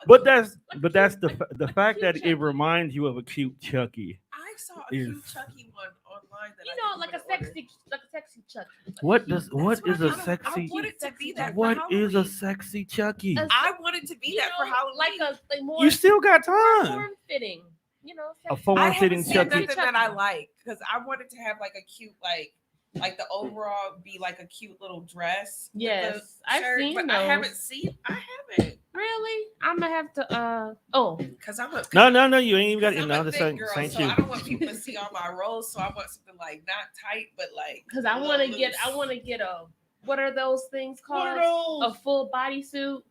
That's the fact that it reminds you of a cute Chucky. I saw a Is cute Chucky one online that You I know, think like a I'm gonna order. sexy Chucky. what Cute. does what is a I sexy want it to be that for what is a Halloween. sexy Chucky? I want it to be that for Halloween. like more You still got more time. form fitting. You know, A sexy. form I fitting haven't seen Chucky. nothing that I like because I wanted to have like a cute like the overall be like a cute little dress. with Yes, the I've shirt, seen but those. I haven't seen. I haven't Really? I'm gonna have to. Oh, because I'm a No, you ain't even got it. I'm No, a this thick ain't girl, ain't so you. I don't want people to see all my rolls. So I want something like not tight, but like because I a want to little get. loose. I want to get a. What are those things What called? are those? A full bodysuit.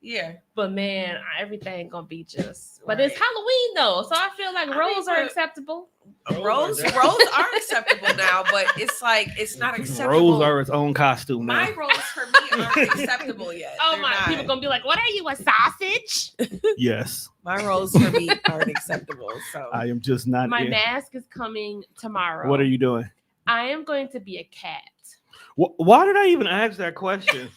Yeah, But man, everything gonna be just. But Right. it's Halloween though, so I feel like I rolls mean, are but- acceptable. rolls are acceptable now, but it's like it's not acceptable. Rolls are its own costume now. My rolls for me aren't acceptable yet. Oh They're my! not. People gonna be like, "What are you, a sausage?" Yes, My rolls for me aren't acceptable. So I am just not. My in. mask is coming tomorrow. What are you doing? I am going to be a cat. Why did I even ask that question?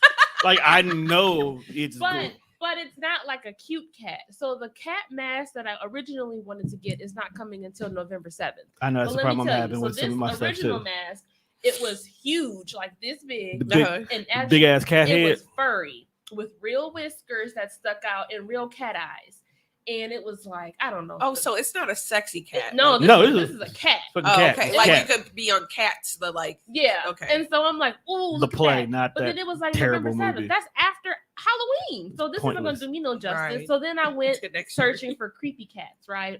Like I know it's good. But it's not like a cute cat. So the cat mask that I originally wanted to get is not coming until November 7th. I know that's the problem I'm having so with this some of my stuff original too. mask, it was huge, like this big, The big, and actually, big ass cat it head. was furry with real whiskers that stuck out and real cat eyes. And it was like, I don't know. oh, so it's not a sexy cat. No, No, this is a cat. Fucking Oh, cat. okay. It's Like cat. you could be on Cats, the like. Yeah. Okay. And so I'm like, ooh, The look play, at that. not But that then it was like terrible November 7th. movie. That's after Halloween. So this isn't going Pointless. to do me no justice. Right. So then I went To next year. searching for creepy cats, right?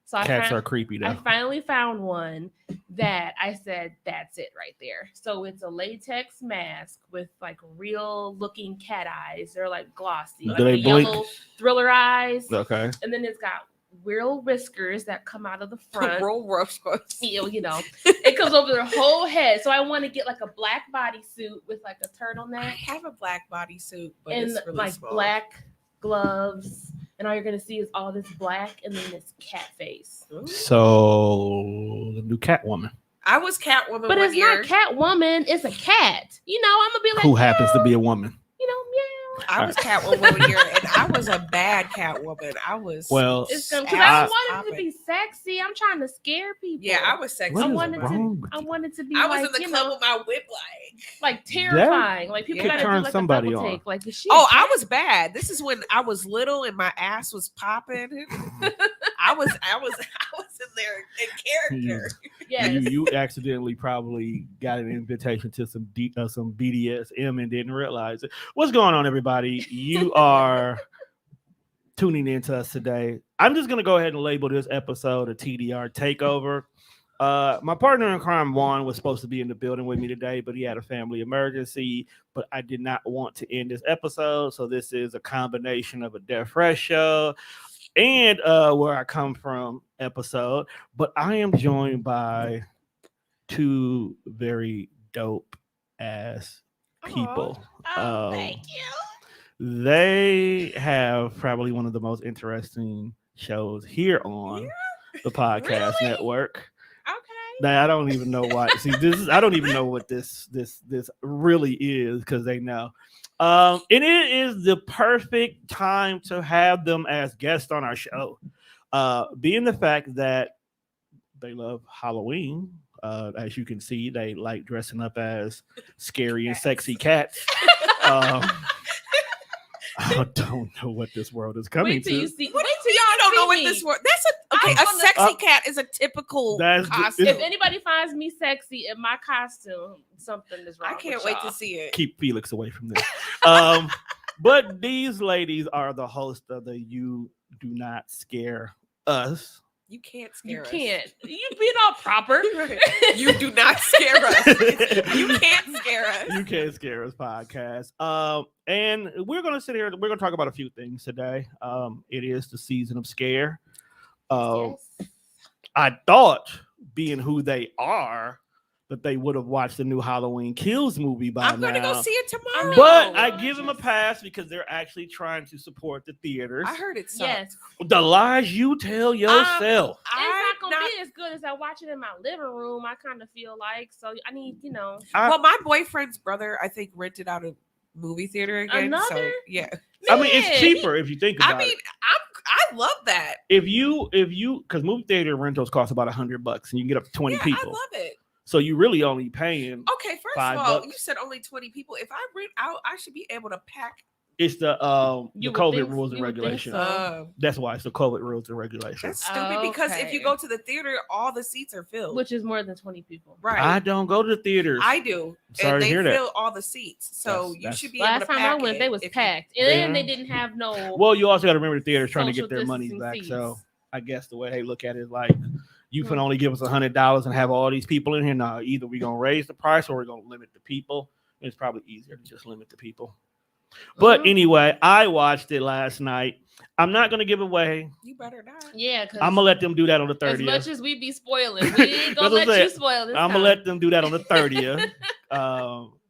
So Cats are creepy I though. finally found one that I said, that's it right there. So it's a latex mask with like real looking cat eyes. They're like glossy, Do like they the blink? yellow thriller eyes. Okay. And then it's got real whiskers that come out of the front. Roll rough. You know, it comes over their whole head. So I want to get like a black bodysuit with like a I turtleneck have a black bodysuit, but and it's really like small. black gloves. And all you're gonna see is all this black and then this cat face. Ooh. So the new Catwoman, I was Catwoman, But one it's year. not Catwoman, it's a cat. You know, I'm gonna be like, who happens to be a woman. you know, meow. I was Catwoman one year, and I was a bad Catwoman. I was. Well, It's because Ass I wanted to popping. be sexy. I'm trying to scare people. Yeah, I was sexy. What I is wanted wrong to. with I you? wanted to be I was like, in the you club know, with my whip like terrifying. Like people Could gotta turn do like somebody a double on. take. Like, is she? a Oh, I cat? was bad. This is when I was little and my ass was popping. I was in there in character. Yes. You accidentally probably got an invitation to some BDSM and didn't realize it. What's going on, everybody? You are tuning in to us today. I'm just gonna go ahead and label this episode a TDR Takeover. My partner in crime, Juan, was supposed to be in the building with me today, but he had a family emergency. But I did not want to end this episode, so this is a combination of a Death Fresh show and Where I Come From episode. But I am joined by two very dope ass people. Thank you. They have probably one of the most interesting shows here on the podcast Really? network. Okay. Now, I don't even know why. See, I don't even know what this really is because they know. And it is the perfect time to have them as guests on our show. Being the fact that they love Halloween. As you can see, they like dressing up as scary and sexy cats. I don't know what this world is coming Wait till you to. see. What Wait do till you y'all don't know see what me. this word? That's a I'm gonna- sexy cat is a typical That's the- costume. If anybody finds me sexy in my costume, something is wrong. I can't with wait y'all. to see it. Keep Felix away from this. But these ladies are the host of the You Do Not Scare Us. You can't You scare us. can't. You being all proper. You do not scare us. You can't scare us. You Can't Scare Us podcast. And we're gonna sit here. We're gonna talk about a few things today. It is the season of scare. Yes. I thought, being who they are, that they would have watched the new Halloween Kills movie by I'm now. going to go see it tomorrow. But No. I give them a pass because they're actually trying to support the theaters. I heard it sucked. Yes. The lies you tell yourself. It's not gonna be as good as I watch it in my living room. I kind of feel like so. I need, Well, my boyfriend's brother, I think, rented out movie theater again. So Another? yeah, I mean, it's Man, cheaper if you think about I mean, it. I love that. If you, because movie theater rentals cost about $100 and you can get up to 20 Yeah, people. I love it. So you really only paying. Okay, first of all, $5. you said only 20 people. If I rent out, I should be able to pack. It's the You would COVID think- rules and you would think regulations. so. That's why it's the COVID rules and regulations. That's stupid because if you Okay. go to the theater, all the seats are filled. which is more than 20 people. right. I don't go to the theaters. I do. Sorry and to they hear that. fill all the seats. So you That's- should be Last able to time pack I went, it they was if you- packed, and then Yeah. they didn't have no. Well, you also got to remember the theaters trying to social get their monies distancing back. seats. So I guess the way they look at it is like, you can only give us $100 and have all these people in here. No, either we're gonna raise the price or we're gonna limit the people. It's probably easier to just limit the people. But Mhm. anyway, I watched it last night. I'm not gonna give away. You better not. Yeah, because I'm gonna let them do that on the as 30th. much as we be spoiling, we ain't gonna That's what let I'm you saying. spoil this I'm time. gonna let them do that on the 30th.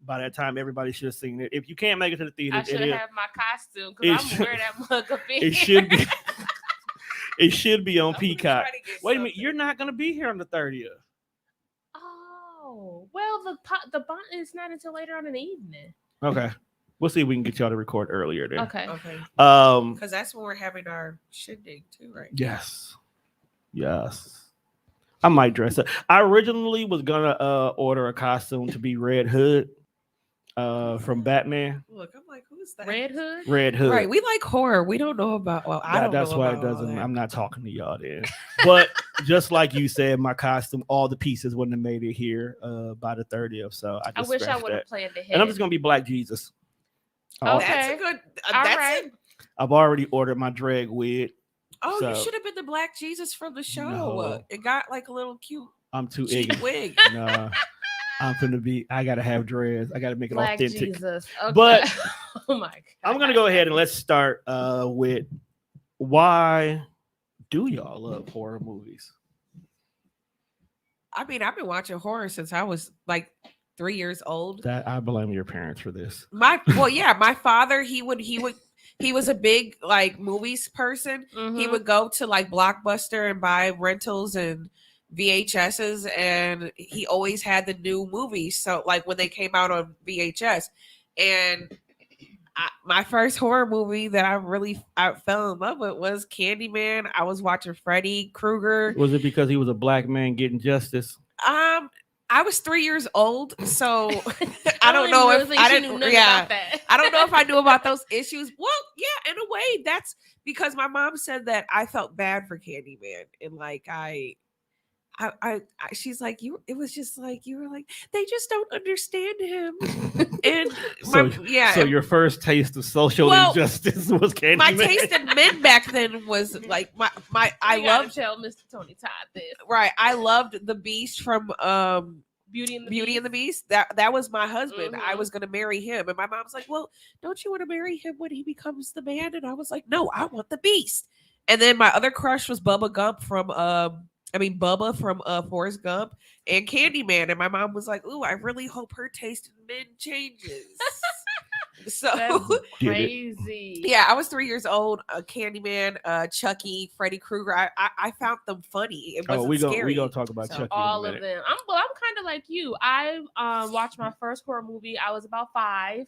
By that time, everybody should have seen it. If you can't make it to the theater, I should have my costume it because I'm should- gonna wear that mug up in it should be. It should be on I'm gonna Peacock. try to get Wait a minute, something. you're not gonna be here on the 30th. Oh well, the bond is not until later on in the evening. Okay, we'll see if we can get y'all to record earlier then. Okay. Okay. Um. Because that's when we're having our shindig too, right? Yes. Yes. I might dress up. I originally was gonna order a costume to be Red Hood, from Batman. Look, I'm like, who's that? Red Hood. Red Hood. Right. We like horror. We don't know about. Well, I don't That's know why about it all doesn't. that. I'm not talking to y'all then. But just like you said, my costume, all the pieces wouldn't have made it here by the 30th. So I I just wish I scratched would have that. planned ahead. And I'm just gonna be Black Jesus. Okay. That's a good. All That's right. it. I've already ordered my drag wig. Oh, you So- should have been the Black Jesus from the show. No. It got like a little cute I'm too cheap ignorant. wig. Nah, I'm finna be. I gotta have dreads. I gotta make it Black authentic. Jesus. Okay. But- oh my god. I'm gonna go ahead and let's start with why do y'all love horror movies? I mean, I've been watching horror since I was like 3 years old. That I blame your parents for this. My father, he was a big like movies person. He Mhm. would go to like Blockbuster and buy rentals and VHSs, and he always had the new movies. So like when they came out on VHS, and my first horror movie that I fell in love with was Candyman. I was watching Freddy Krueger. Was it because he was a black man getting justice? I was 3 years old, so I don't even know really if think I she didn't. knew nothing Yeah, about that. I don't know if I knew about those issues. Well, yeah, in a way, that's because my mom said that I felt bad for Candyman, and like she's like, it was just like you were like, they just don't understand him, and So your first taste of social Well, injustice was Candyman. my taste in men back then was like I You gotta loved tell Mr. Tony Todd this. right. I loved the Beast from Beauty and the Beauty Beast. and the Beast. That was my husband. I Mhm. was gonna marry him, and my mom's like, "Well, don't you want to marry him when he becomes the man?" And I was like, "No, I want the Beast." And then my other crush was Bubba Gump from Bubba from Forrest Gump and Candyman. And my mom was like, "Ooh, I really hope her taste in men changes." So That's Did it. crazy. yeah, I was 3 years old. Candyman, Chucky, Freddy Krueger. I found them funny. It wasn't we scary. gonna talk about So, Chucky All in a of minute. them. I'm kind of like you. I watched my first horror movie. I was about 5.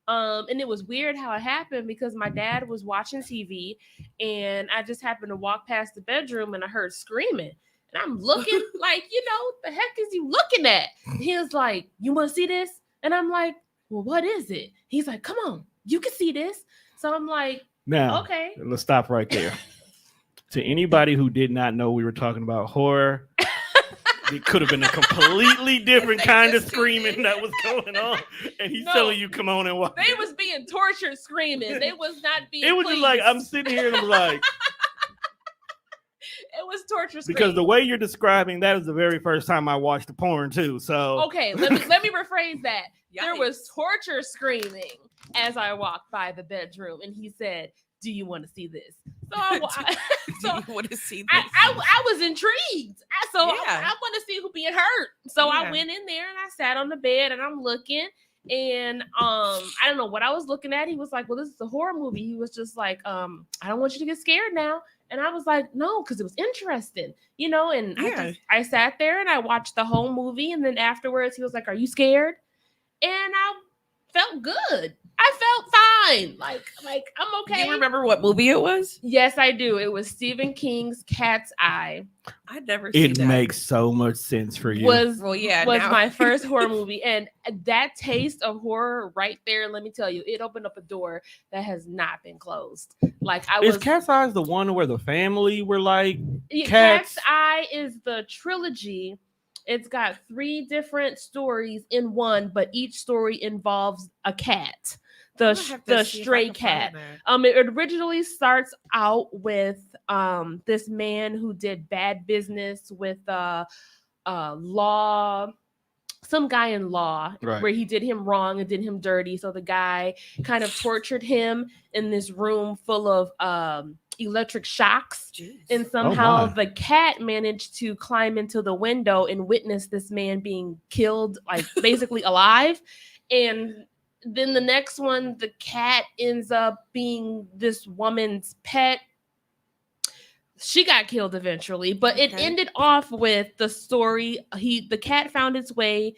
And it was weird how it happened because my dad was watching TV and I just happened to walk past the bedroom and I heard screaming. And I'm looking like, the heck is you looking at? He was like, "You want to see this?" And I'm like, "Well, what is it?" He's like, "Come on, you can see this." So I'm like, Now, "Okay." let's stop right there. To anybody who did not know we were talking about horror, it could have been a completely different They kind of just screaming tuned in. that was going on, and he's No. telling you, "Come on and watch." They was being tortured screaming. They was not being It was just like pleased. I'm sitting here and I'm like, It was torture screaming. because the way you're describing that is the very first time I watched the porn too. So Okay, let me rephrase that. There was Yikes. torture screaming as I walked by the bedroom, and he said, "Do you want to see this?" So so Do you want to see this? I was intrigued. Yeah. I want to see who being hurt. So I Yeah. went in there and I sat on the bed and I'm looking. And I don't know what I was looking at. He was like, "Well, this is a horror movie." He was just like, "I don't want you to get scared now." And I was like, "No," because it was interesting, And Yeah. I sat there and I watched the whole movie. And then afterwards, he was like, "Are you scared?" And I felt good. I felt fine. Like I'm okay. Do you remember what movie it was? Yes, I do. It was Stephen King's Cat's Eye. I'd never seen It that. makes so much sense for you. Was now. my first horror movie, and that taste of horror right there. Let me tell you, it opened up a door that has not been closed. Like Is Cat's Eyes the one where the family were like Cat's cats? Eye is the trilogy. It's got 3 different stories in one, but each story involves a cat. The stray cat. It originally starts out with this man who did bad business with law, some guy in law, Right. where he did him wrong and did him dirty. So the guy kind of tortured him in this room full of electric shocks. Jeez. And somehow my. the cat managed to climb into the window and witness this man being killed, like basically alive. And then the next one, the cat ends up being this woman's pet. She got killed eventually, but it ended off with the story. The cat found its way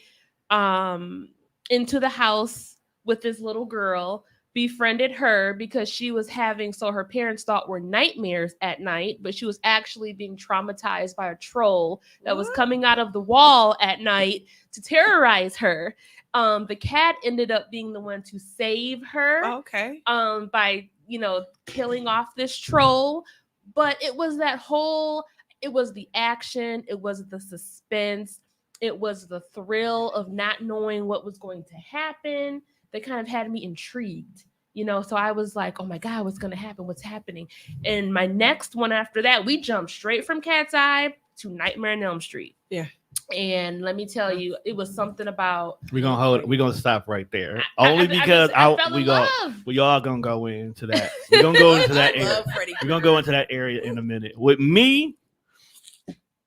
into the house with this little girl, befriended her because she was having, so her parents thought were nightmares at night, but she was actually being traumatized by a troll that was coming out of the wall at night to terrorize her. The cat ended up being the one to save her. By, killing off this troll. But it was it was the action, it was the suspense, it was the thrill of not knowing what was going to happen that kind of had me intrigued. So I was like, oh my God, what's going to happen? What's happening? And my next one after that, we jumped straight from Cat's Eye to Nightmare on Elm Street. Yeah. And let me tell you, it was something about. We're gonna stop right there. Only because we all gonna go into that. We're gonna go into that area. We're gonna go into that area in a minute. With me,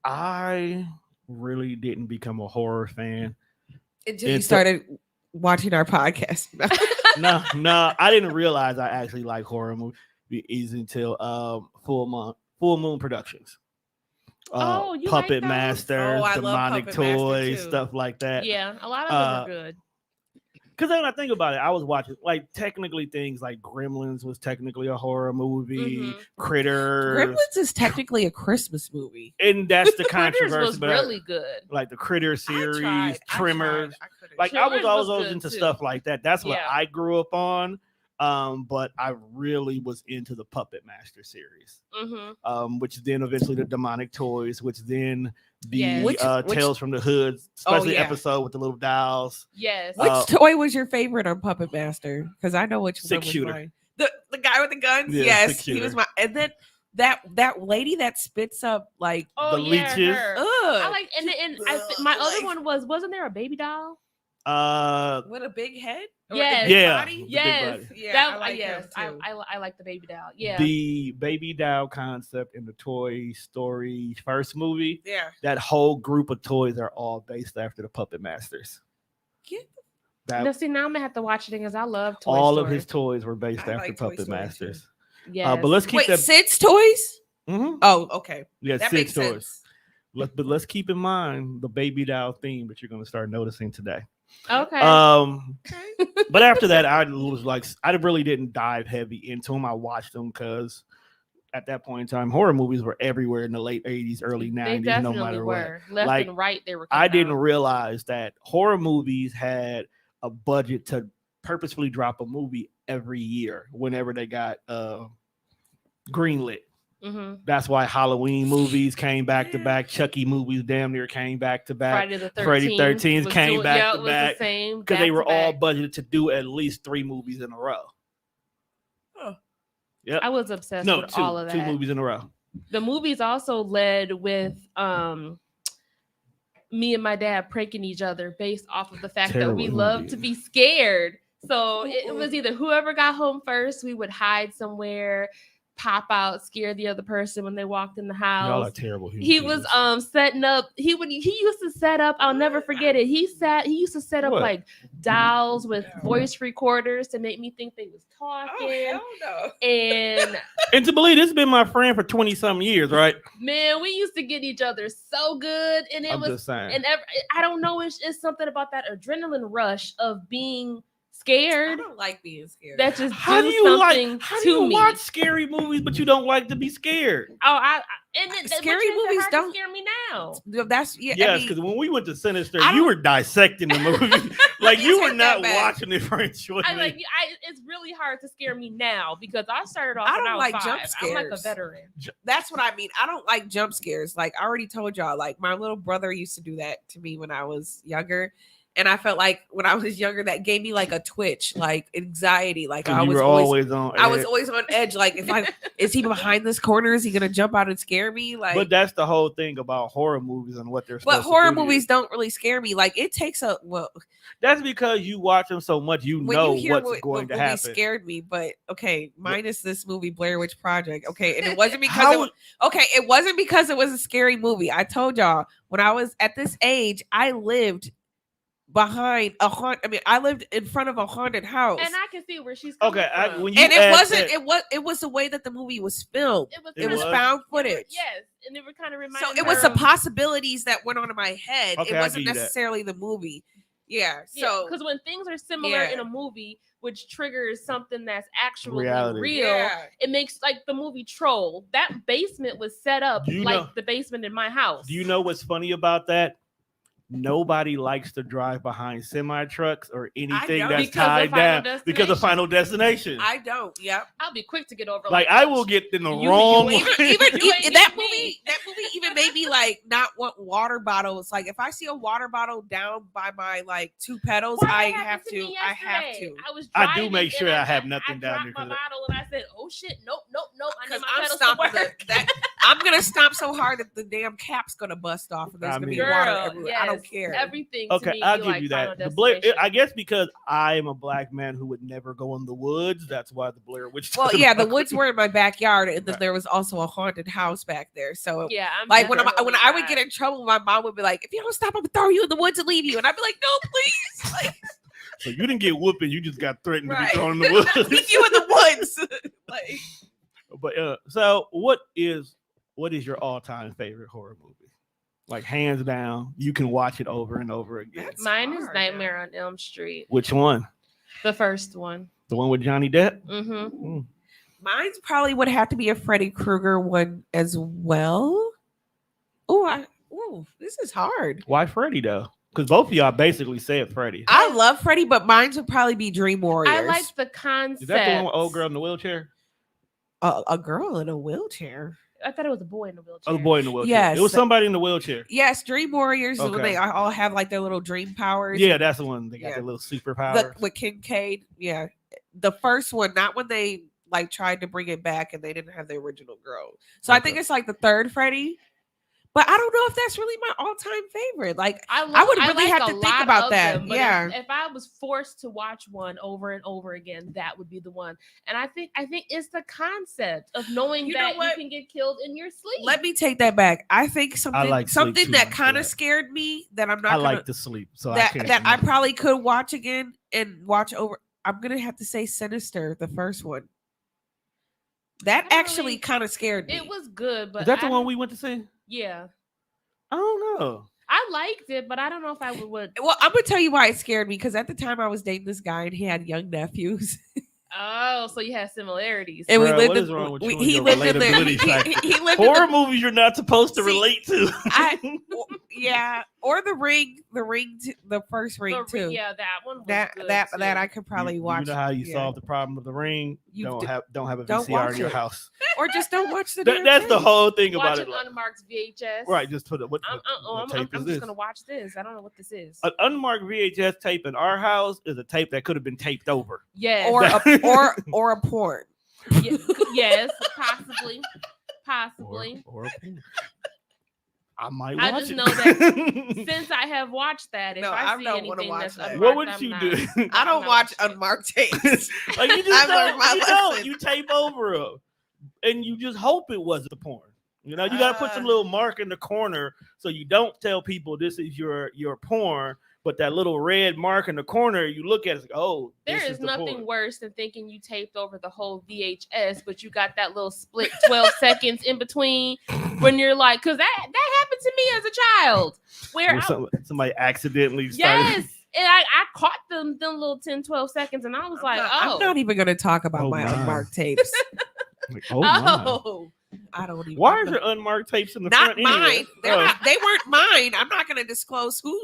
I really didn't become a horror fan until you started watching our podcast. No, I didn't realize I actually like horror movies until Full Moon Productions. Puppet Master, Demonic Toys, stuff like that. Yeah, a lot of them are good. Because when I think about it, I was watching technically things like Gremlins was technically a horror movie. Mm-hmm. Critters. Gremlins is technically a Christmas movie, and that's the controversy. Critters was really good. Like the Critter series, Tremors. I was always into stuff like that. That's what I grew up on. But I really was into the Puppet Master series, which then eventually the Demonic Toys, which then the Tales from the Hood, especially episode with the little dolls. Yes. Which toy was your favorite on Puppet Master? Because I know which one was mine. The guy with the guns. Yeah, yes, he was my. And then that lady that spits up like the leeches. I like my other one wasn't there a baby doll? With a big head? Yes. Yes. I like the baby doll. Yeah. The baby doll concept in the Toy Story first movie. Yeah. That whole group of toys are all based after the Puppet Masters. Now I'm gonna have to watch it because I love Toy all Story. of his toys were based after Puppet Masters. Yeah. But let's keep that. Sid's toys? Mm-hmm. Oh, okay. Yeah, Sid's toys. Let's keep in mind the baby doll theme that you're gonna start noticing today. Okay. But after that, I really didn't dive heavy into them. I watched them because at that point in time, horror movies were everywhere in the late 80s, early 90s, no matter what. Left and right, they were. I didn't realize that horror movies had a budget to purposefully drop a movie every year whenever they got greenlit. Mm-hmm. That's why Halloween movies came back to back. Chucky movies damn near came back to back. Friday the 13th came back to back because they were all budgeted to do at least 3 movies in a row. Oh. Yep. I was obsessed with all of that. 2 movies in a row. The movies also led with me and my dad pranking each other based off of the fact that we love to be scared. So it was either whoever got home first, we would hide somewhere, pop out, scare the other person when they walked in the house. Y'all are terrible. He was setting up. He used to set up. I'll never forget it. He used to set up like dolls with voice recorders to make me think they was talking. Oh, hell no. And to believe this has been my friend for 20 some years, right? Man, we used to get each other so good, and I'm just saying. And I don't know. It's something about that adrenaline rush of being scared. don't like being scared. That just How do do you something how do to you me. watch scary movies but you don't like to be scared? Scary movies don't scare me now. That's yeah. Yes, because when we went to Sinister, I you don't- were dissecting the movie. Like you were Take that not back. watching it for enjoyment. It's really hard to scare me now because I started off I when don't I was like 5. jump I'm like a scares. veteran. That's what I mean. I don't like jump scares. Like I already told y'all, like my little brother used to do that to me when I was younger. And I felt like when I was younger, that gave me like a twitch, like anxiety. Like I you was were always on. I was edge. always on edge. Like is he behind this corner? Is he gonna jump out and scare me? Like But that's the whole thing about horror movies and what they're supposed but to horror do to you. movies don't really scare me. Like it takes That's because you watch them so much, you when know you hear what's going what to movie happen. scared me. But okay, minus this movie Blair Witch Project. Okay, and it wasn't because How- it wasn't because it was a scary movie. I told y'all when I was at this age, I lived behind a haunt. I mean, I lived in front of a haunted house. And I can see where she's coming Okay, from. when you And it asked wasn't. that- It was the way that the movie was filmed. It It was was? found footage. Yes, and it would kind of remind. So it was the possibilities that went on in my head. Okay, It I'll wasn't give you that. necessarily the movie. Yeah. So because when things are similar Yeah. in a movie, which triggers something that's actually Reality. real, yeah. it makes like the movie Troll. That basement was set up Do you like know- the basement in my house. Do you know what's funny about that? Nobody likes to drive behind semi trucks or anything don't. that's Because of tied Final down because of Final Destination. I don't. Yep. I'll be quick to get over. Like I will get in the You- wrong. you- Even You ain't that me. movie. That movie even made me like not want water bottles. Like if I see a water bottle down by my like 2 pedals, Well, I it have happened to. me I have yesterday. to. I was I do driving make and sure I have nothing I down dropped there my 'cause bottle and I said, "Oh shit, nope. I need Because my I'm pedals to stomping work." I'm gonna stomp so hard that the damn cap's gonna bust off and there's I gonna be mean- water Girl, everywhere. yes, I don't care. Everything. To Okay, me I'll be give like you Final that. The Blair, Destination. I guess because I am a black man who would never go in the woods. That's why the Blair Witch. Well, doesn't yeah, the bother woods me. were in my backyard, and then Right. there was also a haunted house back there. So, Yeah, I'm like when definitely I would not. get in trouble, my mom would be like, "If you don't stop, I'm gonna throw you in the woods and leave you." And I'd be like, "No, please, like, So you didn't get whooping. You just got threatened to Right. be thrown in the woods. leave you in the woods." Like, But so what is your all-time favorite horror movie? Like hands down, you can watch it over and over again. That's Mine is hard, Nightmare on Elm Street, Which one? the first one. The one with Johnny Depp? Mm-hmm. mine's probably would have to be a Freddy Krueger one as well. Oh, this is hard. Why Freddy though? Because both of y'all basically said Freddy. I love Freddy, but mine would probably be Dream Warriors. I like the concept. Is that the one with old girl in the wheelchair? a girl in a wheelchair. I thought it was a boy in the wheelchair. Oh, the boy in the wheelchair. Yes. It was somebody in the wheelchair. Yes, Dream Warriors is when Okay. they all have like their little dream powers. Yeah, that's the one. They got Yeah. their little superpowers. With Kincaid. Yeah, the first one, not when they like tried to bring it back and they didn't have the original girl. So I think Okay. it's like the third Freddy. But I don't know if that's really my all-time favorite. Like I would really like have a to think lot about of that. them, but Yeah. if I was forced to watch one over and over again, that would be the one. And I think it's the concept of knowing You know that you what? can get killed in your sleep. Let me take that back. I think something like sleep something too that much for kind of that. scared me that I'm not I gonna like to sleep, so I that can't. that I remember. probably could watch again and watch over. I'm gonna have to say Sinister, the first one. That I actually really- kind of scared me. It was good, but Is that the I one don't- we went to see? Yeah, I don't know. I liked it, but I don't know if I would. Well, I'm gonna tell you why it scared me because at the time I was dating this guy and he had young nephews, Oh, so you have similarities. and we Bruh, lived what in. is wrong with we- you and he your lived in there. relatability factor? He lived in Horror the, movies you're not supposed to See, relate to. yeah, or the ring, the first ring too. Yeah, that one. Was that good that too. that I could probably you, watch. You know how you yeah. solve the problem of the ring? You Don't d- have a don't VCR watch in your it. house. or just don't watch the. That, damn that's the thing. whole thing about watch it. an like- unmarked VHS. Right, just put it. What I'm tape is just this? gonna watch this. I don't know what this is. An unmarked VHS tape in our house is a tape that could have been taped over. Yes. or a porn. Yes, possibly. Or a porn. I might I watch just it. know that Since I have watched that, if No, I I see don't wanna anything watch that's that. unmarked, What would I'm you not- do? I don't not watch watching it. unmarked tapes. Like you just I've don't, learned my you don't. lesson. You tape over them, and you just hope it wasn't the porn. You know, you got to put some Ah. little mark in the corner so you don't tell people this is your porn. But that little red mark in the corner, you look at it, it's like, oh, There this is the nothing porn. worse than thinking you taped over the whole VHS, but you got that little split 12 seconds in between when you're like, because that happened to me as a child. Where Or somebody accidentally started. yes, And I caught them little 10, 12 seconds, and I was like, I'm not even gonna talk about Oh, my my. unmarked tapes. Like, oh my. oh. I don't even. Why I'm is your unmarked tapes in the not front mine? anyway? They weren't mine. I'm not gonna disclose who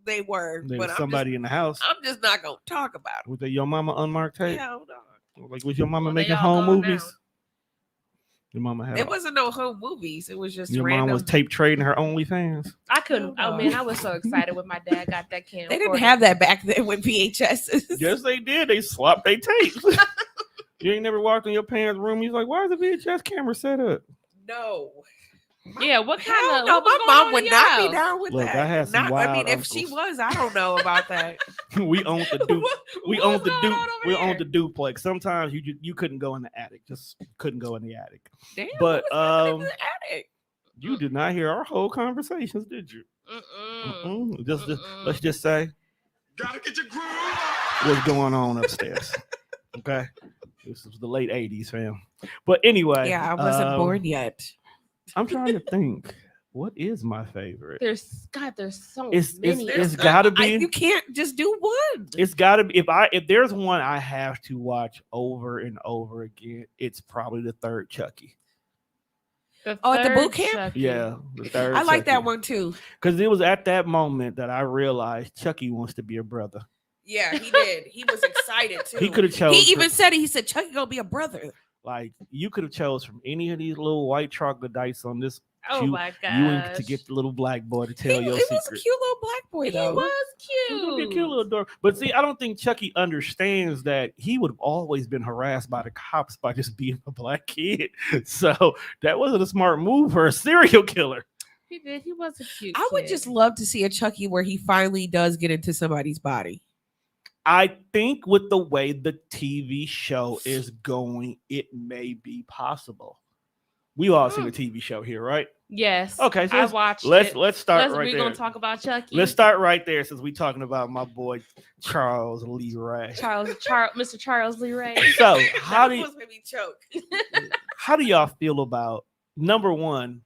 they were. There But was somebody in the house. I'm just not gonna talk about it. Was that your mama unmarked tape? Hell no. Like, was your mama Well, they making all home gone movies? now. Your mama had. It wasn't no home movies. It was just Your random. mom was tape trading her OnlyFans. I couldn't. Oh, Oh man, I was so excited when my dad got that camera. They didn't have that back then with VHS. Yes, they did. They swapped their tapes. You ain't never walked in your parents' room. He's like, "Why is the VHS camera set up?" No. Yeah, what kind Hell of? no, what was my going mom on would in not your be house? down with Look, that. I had some I wild mean, if she uncles. was, I don't know about that. We owned the du- we What owned was the going du- on over we there? owned the duplex. Sometimes you couldn't go in the attic. Just couldn't go in the attic. Damn, But, what was happening in the attic? You did not hear our whole conversations, did you? Mm-mm. Just Mm-mm. let's just say Gotta get your groove on. what's going on upstairs. Okay, this was the late '80s, fam. But anyway, Yeah, I wasn't born yet. I'm trying to think. What is my favorite? There's so It's many. it's gotta be. You can't just do one. It's gotta be. If there's one I have to watch over and over again, it's probably the third Chucky. The Oh, at the third boot camp? Chucky. Yeah, the third. I like that one too. because it was at that moment that I realized Chucky wants to be a brother. Yeah, he did. He was excited too. He could have chose. He even said it. He said, "Chucky gonna be a brother." like you could have chose from any of these little white troglodytes on this. Oh you, my gosh. You and to get the little black boy to tell He your was a secret. cute little black boy He though. was He's gonna be a cute. cute little dog. But see, I don't think Chucky understands that he would have always been harassed by the cops by just being a black kid. So that wasn't a smart move for a serial killer. He did. He was a cute. I would kid. just love to see a Chucky where he finally does get into somebody's body. I think with the way the TV show is going, it may be possible. We all seen the TV show here, right? Yes. Okay, so I watched. let's it. start right We're there. gonna talk about Chucky. Let's start right there since we're talking about my boy Charles Lee Ray. Mr. Charles Lee Ray. So how do almost made me choke. how do y'all feel about number one,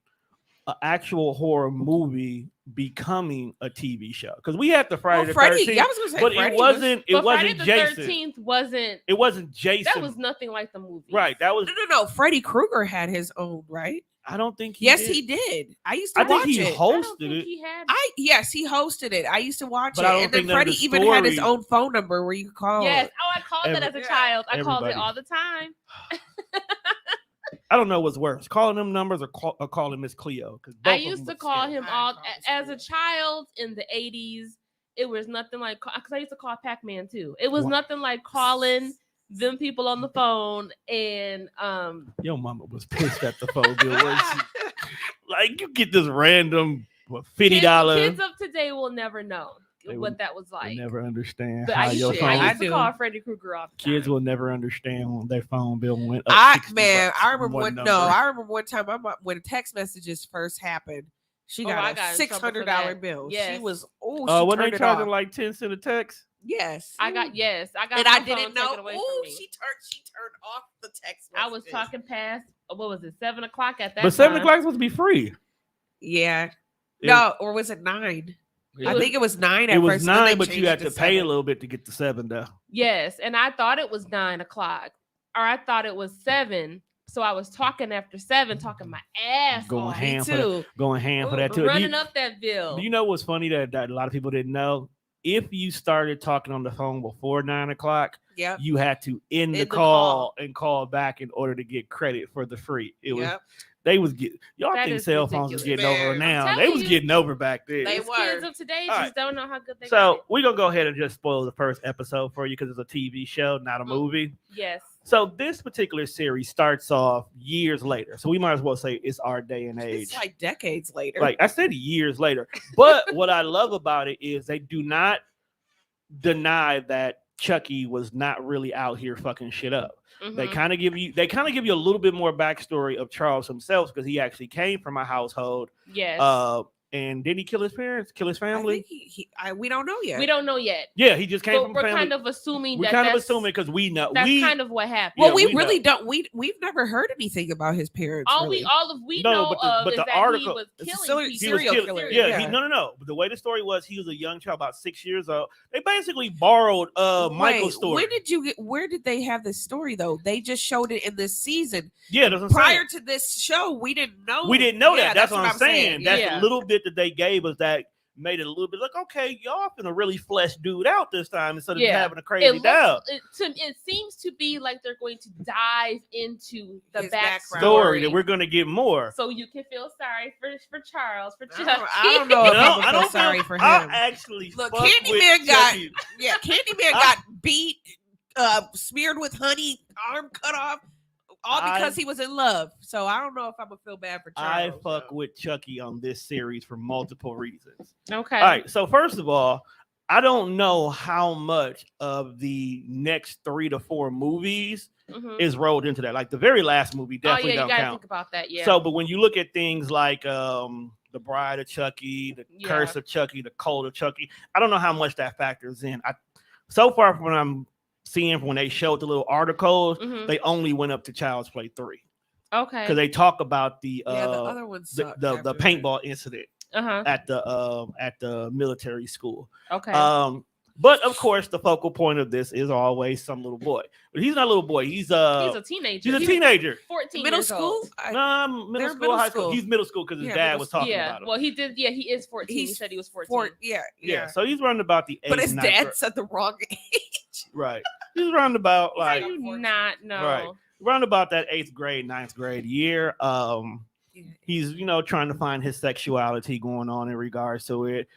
an actual horror movie becoming a TV show? Because we had the Friday the Freddy. 13th, Yeah, I was gonna say, but Freddy it wasn't. It But wasn't Friday the Jason. 13th wasn't. It wasn't Jason. That was nothing like the movie. right. That was. No. Freddy Krueger had his own, right? I don't think. Yes, did. he did. I used to I think watch he it. I don't hosted think it. he had. Yes, he hosted it. I used to watch But it. I don't And then think none of the Freddie even had his story- own phone number where you could call. Yes. Oh, I called that as a Yeah. child. I called it Everybody. all the time. I don't know what's worse, calling them numbers or calling Miss Cleo. Because I used to call him I all called as a him. child in the 80s. It was nothing like because I used to call Pac-Man too. It was Wow. nothing like calling them people on the phone and Your mama was pissed at the phone bill. wasn't she? Like you get this random $50. Kids of today will never know They what would- that was They like. never understand But how I used, your to, phone. I I used to do. call Freddy Krueger off. the Kids time. will never understand when their phone bill went up. $60 I remember from one. number. No, I remember one time when text messages first happened. She Oh, I got got a in trouble for $600 that. bill. Yes. She was When they turned it charging off. like 10 cents a text. Yes, I got and my I phone didn't know. taken away from Oh, me. she turned off the text. I was messages. talking past what was it 7:00 at that But 7 time. o'clock is supposed to be free. Yeah. It- No, or was it 9? I think it was 9 at it was first. and then they 9, but you changed had it to pay a 7. little bit to get the 7 though. Yes, and I thought it was 9:00, or I thought it was 7. So I was talking after 7, talking my ass Going off, ham Me for that, too. going ham for that too. running up that bill. Do you know what's funny that a lot of people didn't know? If you started talking on the phone before 9 o'clock, Yep. you had to end the End the call and call back in order to get credit for the free. It was Yep. they was get y'all That think is cell phones was ridiculous. getting over Man, now. I'm They telling was you. getting over back then. They These were. kids of today All just right. don't know how good they got So it. we're gonna go ahead and just spoil the first episode for you because it's a TV show, not a Mm. movie. Yes. So this particular series starts off years later. So we might as well say it's our day and age. It's like decades later. Like I said, years later. But what I love about it is they do not deny that Chucky was not really out here fucking shit up. They Mhm. kind of give you a little bit more backstory of Charles himself because he actually came from a household Yes. And didn't he kill his parents, kill his I family? think we don't know yet. We don't know yet. Yeah, he just came But from we're family. kind of assuming We're that kind of that's assuming because we know. that's kind of what happened. Well, Yeah, we we really know. don't. We've never heard anything about his parents. all really. we No, know but the- of but is the that article- he was It's a killing serial- people. He was serial killed. killer. Yeah, Yeah. no. But the way the story was, he was a young child, about 6 years old. They basically borrowed Michael's Wait, story. when did you get? Where did they have this story though? They just showed it in this season. Yeah, that's what I'm saying. Prior to this show, we didn't know. We didn't know Yeah, that. That's what I'm saying. That's Yeah. a little bit that they gave us that made it a little bit like, okay, y'all finna really flesh dude out this time instead of just Yeah. having a crazy dad It seems to be like they're going to dive into the His backstory. story that we're gonna get more. so you can feel sorry for Charles, for Chucky. I don't know if No, I I would don't feel sorry for him. I actually Look, fuck with Candyman got Chucky. Candyman got beat, smeared with honey, arm cut off, all because he was in love. So I don't know if I'm gonna feel bad for I Charles. fuck with Chucky on this series for multiple reasons. Okay. All right, so first of all, I don't know how much of the next 3 to 4 movies Mhm. is rolled into that. Like the very last movie Oh definitely yeah, you don't gotta count. think about that. Yeah. So, but when you look at things like the Bride of Chucky, the Yeah. Curse of Chucky, the Cult of Chucky, I don't know how much that factors in. So far from what I'm seeing when they showed the little articles, Mhm. they only went up to Child's Play 3 Okay. because they talk about the the other one the, sucked the after that. paintball incident Uh-huh. at the military school. Okay. But of course, the focal point of this is always some little boy. But he's not a little boy. He's He's a teenager. he's a He was teenager. 14 Middle years school. old. Middle they're school, middle high school. school. He's middle school because his Yeah, dad middle was talking Yeah. about him. Well, he did. Yeah, he is 14. He He's said he was 14. Yeah. So he's running about the 8th. But his 9th dad's at the wrong age. right. He's running about How like do you not know? Right. running about that 8th grade, 9th grade year. He's trying to find his sexuality going on in regards to it.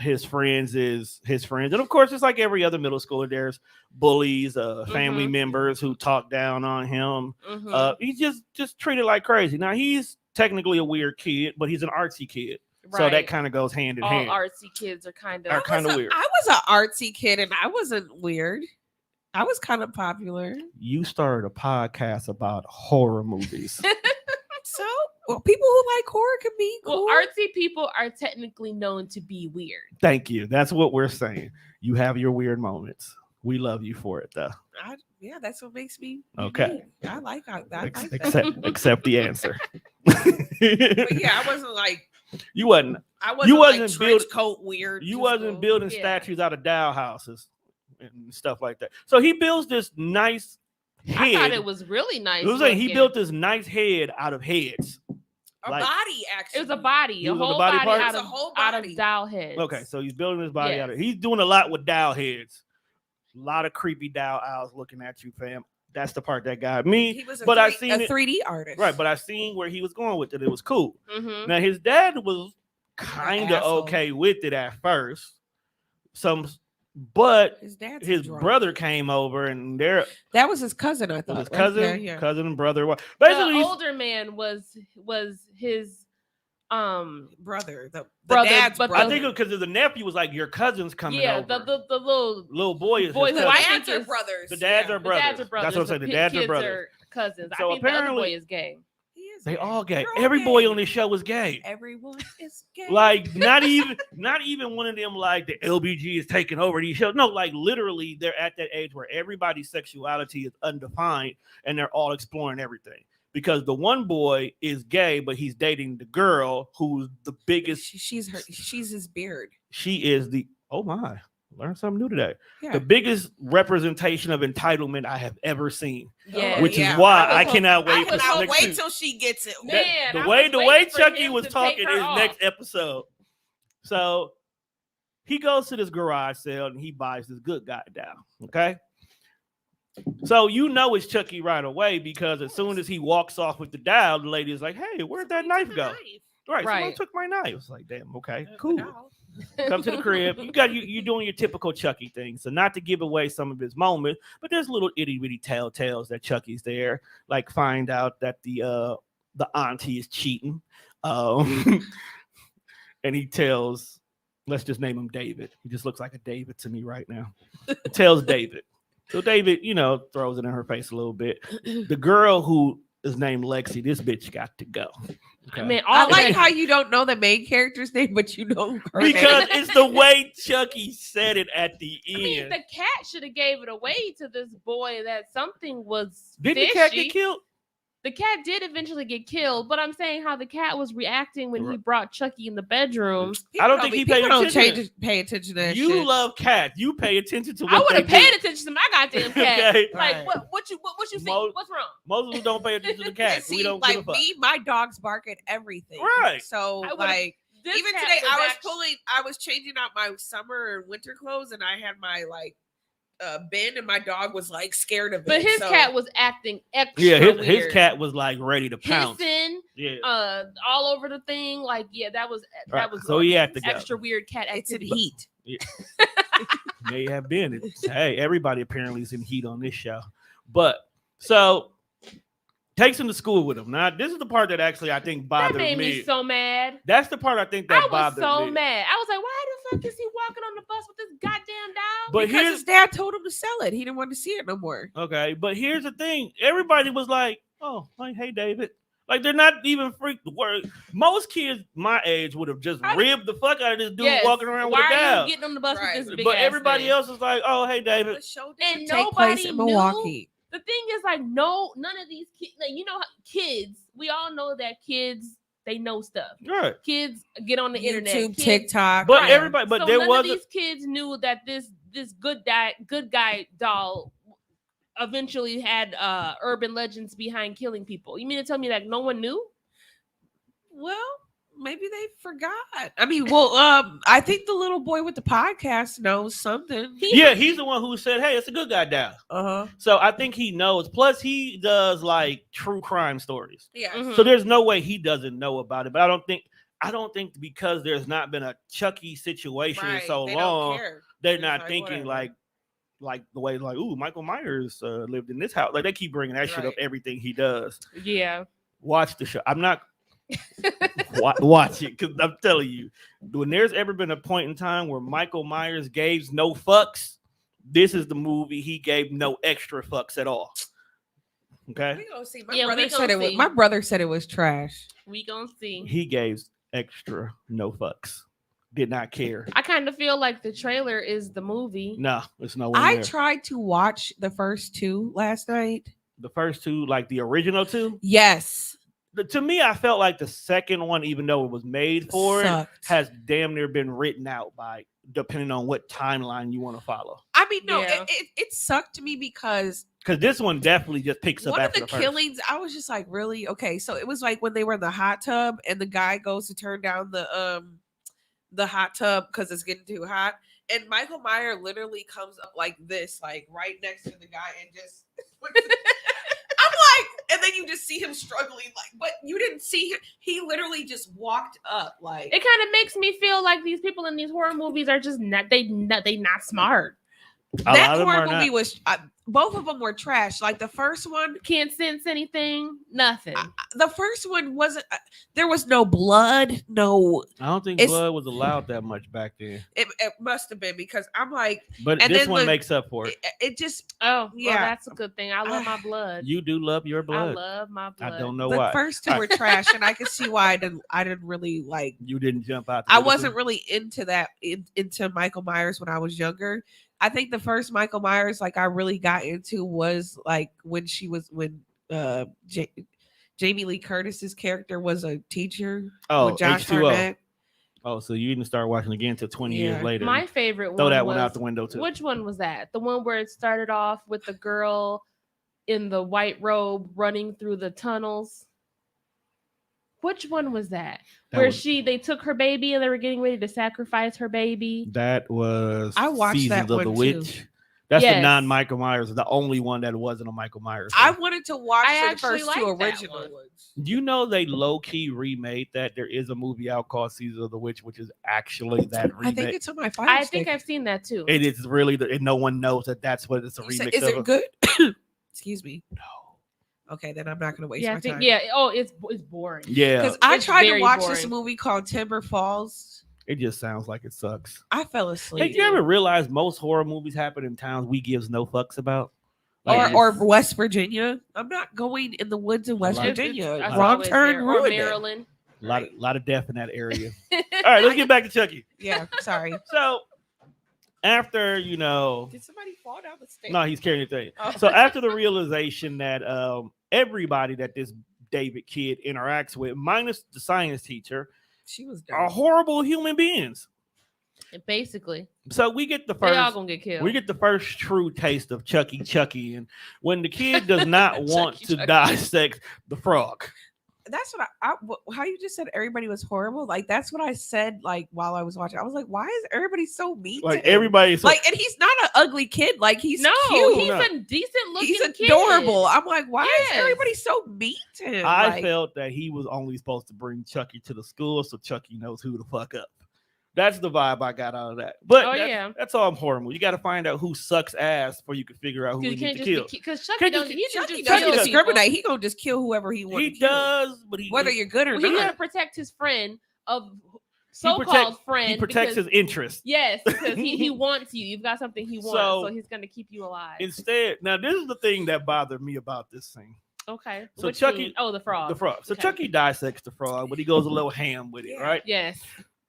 His friends, and of course, it's like every other middle schooler. There's bullies, family Mhm. members who talk down on him. Mhm. He's just treated like crazy. Now he's technically a weird kid, but he's an artsy kid, so Right. that kind of goes hand in All hand. artsy kids are kind Are of. kinda weird. I was an artsy kid and I wasn't weird. I was kind of popular. You started a podcast about horror movies. So, well, people who like horror can be cool. Well, artsy people are technically known to be weird. Thank you. That's what we're saying. You have your weird moments. We love you for it, though. Yeah, that's what makes me Okay. unique. I like that. Accept the answer. But yeah, I wasn't like You wasn't. I wasn't You like wasn't trench build- coat weird. You to wasn't school. building Yeah. statues out of doll houses and stuff like that. So he builds this nice I head. thought it was really nice. It was like he looking. built this nice head out of heads. a like- body. Actually, It was a body, It a was on the whole body body, part? out It was of a whole out body. of doll heads. Okay, so he's building his body Yes. out of. He's doing a lot with doll heads. A lot of creepy doll owls looking at you, fam. That's the part that got me. He was but I seen a it 3D artist, right. But I seen where he was going with it. It was cool. Mhm. Now his dad was kind of asshole. okay with it at first. But His dad's his drunk. brother came over and That was his cousin. I thought his right? cousin, Yeah. cousin and brother. The Basically, older man was his Brother, the Brother, dad's but brother. I think because the nephew was like, your cousin's coming yeah over. the little Little boy is boy his who cousin. I think dads are is- brothers. The dads yeah. are the brothers. dads are brothers. That's what I'm saying. The dads are kids brothers. cousins. So I think the other apparently- boy is gay. He is They gay. all gay. They're all Every boy gay. on this show was gay. Everyone is gay. Like not even one of them like the LBG is taking over these shows. No, like literally they're at that age where everybody's sexuality is undefined and they're all exploring everything. Because the one boy is gay, but he's dating the girl who's the biggest. she's his beard. She is the oh my, learn something new today. Yeah. The biggest representation of entitlement I have ever seen. Yeah. Which yeah. is why I I was- cannot I wait was for hoping- Now next wait season. till she gets it. Man, I the was way waiting for Chucky him was to talking take her is off. next episode. So he goes to this garage sale and he buys this good guy down. Okay. So it's Chucky right away because as soon as he walks off with the dial, the lady is like, "Hey, where'd that knife go?" Right. Someone Right. took my knife. It's like, damn, okay, cool. Come to the crib. You're doing your typical Chucky thing. So not to give away some of his moments, but there's little itty bitty telltales that Chucky's there. Like find out that the auntie is cheating, and he tells, let's just name him David. He just looks like a David to me right now. He tells David. So David, throws it in her face a little bit. The girl who is named Lexi, this bitch got to go. Okay. I mean, I all like how you don't know the main character's name, but you know her Because name. it's the way Chucky said it at the I mean, end. the cat should have gave it away to this boy that something was Didn't fishy. the cat get killed? The cat did eventually get killed, but I'm saying how the cat was reacting when he Right. brought Chucky in the bedroom. I don't think he paid People don't attention. pay attention to that You shit. love cats. You pay attention to what I would have they do. paid attention to my goddamn cat. Okay. Like, Right. what you see? Mo- What's wrong? Most of us don't pay attention to And cats. we see, don't give a like fuck. me, my dogs bark at everything. Right. So I would've- like This even cat today, actually- I was changing out my summer and winter clothes, and I had my like bin, and my dog was like scared of it. But his so- cat was acting extra Yeah, his weird. cat was like ready to pounce. Hissing, Yeah. all over the thing. Like, yeah, that was Right, so he had to go. extra weird cat It's in activity. heat. May have been. Hey, everybody apparently is in heat on this show. But so takes him to school with him. Now, this is the part that actually I think That bothered made me so mad. That's the part I think I that was bothered so me. mad. I was like, why the fuck is he walking on the bus with this goddamn dog? But Because here's his dad told him to sell it. He didn't want to see it no more. okay, but here's the thing. Everybody was like, oh, like, hey, David. Like, they're not even freaked the word. Most kids my age would have just ribbed the fuck out of this dude Yes. walking around Why with a are dab. you getting on the bus Right. with this big But ass everybody thing? else is like, oh, hey, David. The show And didn't take place nobody in knew. Milwaukee. The thing is, like, no, none of these kids, like, you know, kids. We all know that kids, they know stuff. Right. Kids get on the internet. YouTube, Kids, TikTok. But Right. everybody, but so there none was of these kids knew that this good guy doll eventually had urban legends behind killing people. You mean to tell me that no one knew? Well, maybe they forgot. I mean, well, I think the little boy with the podcast knows something. yeah, he's the one who said, hey, it's a good guy down. Uh-huh. So I think he knows. Plus, he does like true crime stories. Yeah. Mhm. So there's no way he doesn't know about it. But I don't think because there's not been a Chucky situation in Right. so They long, don't care. they're It's not like, thinking whatever. like the way like, ooh, Michael Myers lived in this house. Like they keep bringing that shit up Right. everything he does. Yeah. Watch the show. I'm not watch it because I'm telling you, when there's ever been a point in time where Michael Myers gave no fucks, this is the movie he gave no extra fucks at all. Okay, We gonna see. Yeah, we gonna see. My brother said it was trash. We gonna see. he gave extra no fucks. Did not care. I kind of feel like the trailer is the movie. No, it's no way. I There. tried to watch the first two last night. The first two, like the original two. Yes. To me, I felt like the second one, even though it was made for Sucked. it, has damn near been written out by depending on what timeline you want to follow. I mean, no, Yeah. it sucked to me because Because this one definitely just picks up one of after the the first. killings, I was just like, really? Okay, so it was like when they were in the hot tub and the guy goes to turn down the hot tub because it's getting too hot, and Michael Myers literally comes up like this, like right next to the guy, and just I'm like, and then you just see him struggling, like, but you didn't see him. He literally just walked up, like It kind of makes me feel like these people in these horror movies are just not not smart. A that lot of them horror are movie not. was. Both of them were trash. Like the first one, Can't sense anything. Nothing. the first one wasn't. There was no blood, no. I don't think It's- blood was allowed that much back then. It must have been because I'm like, But And this then one the- makes up for it. it just Oh, yeah. well, that's a good thing. I love my blood. You do love your I blood. love my blood. I don't know the why. first two were trash, and I could see why I didn't really like. You didn't jump out. to I do this wasn't one? really into that into Michael Myers when I was younger. I think the first Michael Myers like I really got into was like when Jamie Lee Curtis's character was a teacher Oh, with Josh H2O. Hartnett. Oh, so you didn't start watching again until 20 Yeah. years later. My favorite Throw one that was, one out the window too. Which one was that? The one where it started off with the girl in the white robe running through the tunnels. Which one was that? That where was- they took her baby and they were getting ready to sacrifice her baby. That was I watched Seasons that of the one, Witch. too. That's the Yes. non-Michael Myers, the only one that wasn't a Michael Myers. I one. wanted to watch I the actually first two liked that original one. ones. You know they low-key remade that. There is a movie out called Seasons of the Witch, which is actually that I think remake. it's on my phone. I think I've seen that too. It is really, and no one knows that that's what it's a You said, remix is of. it good? Excuse me. No. Okay, then I'm not going to waste Yeah, my I think time. yeah. Oh, it's boring. Yeah, Because I It's tried to very watch this boring. movie called Timber Falls. it just sounds like it sucks. I fell asleep. Hey, do you ever realize most horror movies happen in towns we gives no fucks about? Like, or West Virginia. I'm not going in the woods in West like- Virginia. That's Wrong always turn, there. Or ruined it. Maryland. Lot of death in that area. All right, let's get back to Chucky. Yeah, sorry. So after Did somebody fall down the stairs? no, he's carrying the thing. Oh. So after the realization that everybody that this David kid interacts with, minus the science teacher, She was are dumb. horrible human beings. Basically, So we get the they all first. gonna get killed. We get the first true taste of Chucky, and when the kid does not want to Chucky. dissect the frog. That's what I how you just said everybody was horrible. Like that's what I said. Like while I was watching, I was like, why is everybody so mean? Like to him? everybody's Like, and he's not an ugly kid. Like he's no, cute. he's No. a decent looking He's kid. adorable. I'm like, why Yes. is everybody so mean to him? I Like, felt that he was only supposed to bring Chucky to the school so Chucky knows who to fuck up. That's the vibe I got out of that. But Oh, that's, yeah. that's all horrible. You got to find out who sucks ass before you can figure out who we You need can't to just kill. because Chucky Can't don't. just- He Chucky just doesn't kills discriminate. people. He gonna just kill whoever he wants. He does, but whether you're good or Well, he not. gotta protect his friend of He protects- so-called friend. he protects because, his interest. Yes, because he wants you. You've got something he wants, So- so he's gonna keep you alive. Instead, now this is the thing that bothered me about this thing. Okay. So Which Chucky- means- oh, the frog. The frog. So Okay. Chucky dissects the frog, but he goes a little ham with it, Yeah. right? Yes.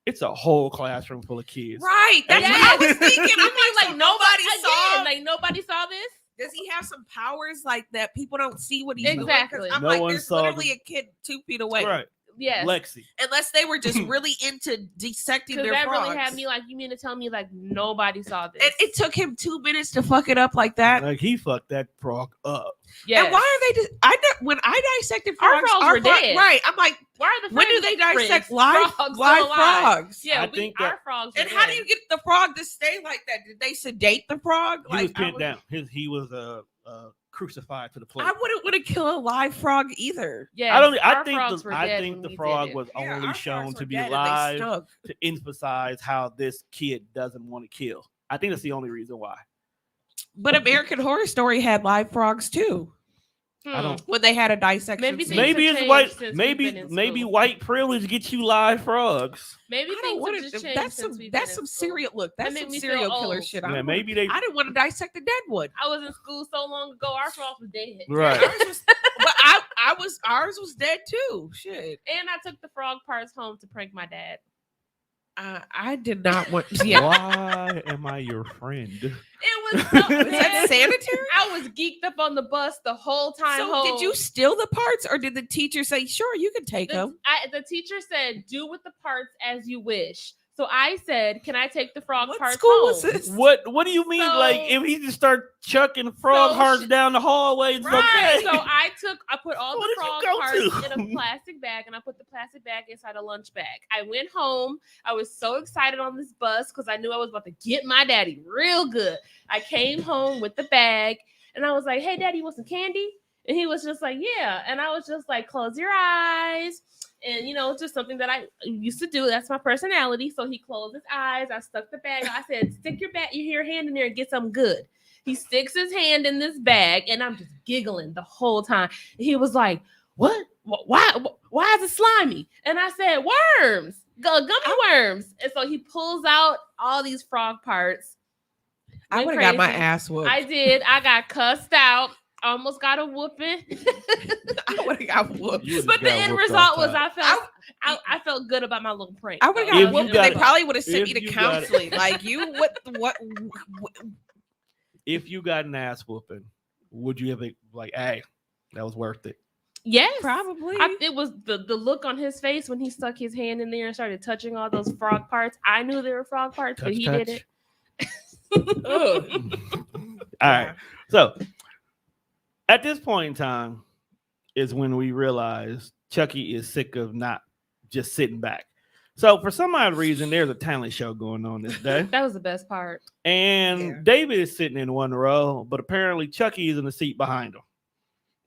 It's a whole classroom full of kids. Right. That's Yes. what I was thinking. I'm like, Like nobody again, saw. like nobody saw this. Does he have some powers like that? People don't see what he's doing. 'Cause Exactly. I'm No like, one there's saw literally the- a kid 2 feet away. Right. Yes. Lexi. Unless they were just really into dissecting Because their that frogs. really had me like, you mean to tell me like nobody saw this? And it took him 2 minutes to fuck it up like that. Like he fucked that frog up. Yes. And why are they? When I dissected Our frogs, frogs were dead. Right. I'm like, Why are the when do frogs- they dissect frogs live still live alive? frogs? Yeah, I think our that- frogs. And were how do dead. you get the frog to stay like that? Did they sedate the frog? He was Like, pinned down. He was crucified to the plate. I wouldn't want to kill a live frog either. Yes, I don't. I our think frogs the, were I dead think when the we frog did it. was Yeah, only our shown frogs to were be dead and they alive stunk. to emphasize how this kid doesn't want to kill. I think that's the only reason why. But American Horror Story had live frogs too. I don't. When they had a dissection. Maybe scene. things Maybe have it's changed white. since we've Maybe been in maybe school. white privilege gets you live frogs. Maybe I don't things want have to. just changed That's since some. we've That's been some in school. serial. Look, that's made some me feel serial killer old. shit. Yeah, maybe they. I didn't want to dissect a dead one. I was in school so long ago. Our frogs were dead. Right. Ours was, but I was. Ours was dead too. Shit. And I took the frog parts home to prank my dad. I did not want. Yeah. Why am I your friend? It was so Is that bad. sanitary? I was geeked up on the bus the whole time So home. did you steal the parts, or did the teacher say, "Sure, you can take them"? The teacher said, "Do with the parts as you wish." So I said, "Can I take the frog What parts school home?" was this? What do you mean? So- Like if he just start chucking frog So hearts sh- down the hallway, it's Right. okay. So I put all What the did you frog go parts to? in a plastic bag, and I put the plastic bag inside a lunch bag. I went home. I was so excited on this bus because I knew I was about to get my daddy real good. I came home with the bag, and I was like, "Hey, Daddy, you want some candy?" And he was just like, "Yeah." And I was just like, "Close your eyes." And it's just something that I used to do. That's my personality. So he closed his eyes. I stuck the bag. I said, "Stick your hand in there and get something good." He sticks his hand in this bag, and I'm just giggling the whole time. He was like, "What? Why is it slimy?" And I said, "Worms, gummy worms." And so he pulls out all these frog parts. I Went would have got my crazy. ass whooped. I did. I got cussed out. Almost got a whooping. I would have got whooped. You But the got end whooped result off was top. I felt good about my little prank. I would have though. If got you whooped. got They it- probably would have sent me if to you got it- counseling. Like you, what? If you got an ass whooping, would you have like, hey, that was worth it? Yes. Probably. It was the look on his face when he stuck his hand in there and started touching all those frog parts. I knew they were frog parts, but Touch, he touch. did it. All right. So at this point in time is when we realize Chucky is sick of not just sitting back. So for some odd reason, there's a talent show going on this day. That was the best part. And Yeah. David is sitting in one row, but apparently Chucky is in the seat behind him.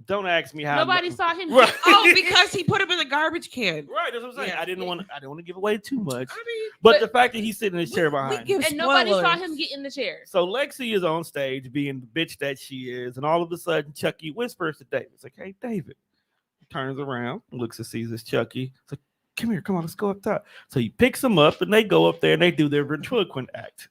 Don't ask me how. Nobody saw him. Right. Oh, because he put him in the garbage can. Right, that's what I'm saying. Yeah. I didn't want to give away too much. I mean, But But- the fact that he's sitting in his chair behind him. give And nobody saw spoilers. him get in the chair. So Lexi is on stage being the bitch that she is, and all of a sudden Chucky whispers to David. It's like, "Hey, David." He turns around, looks and sees it's Chucky. It's like, "Come here, come on, let's go up top." So he picks him up, and they go up there and they do their ventriloquist act.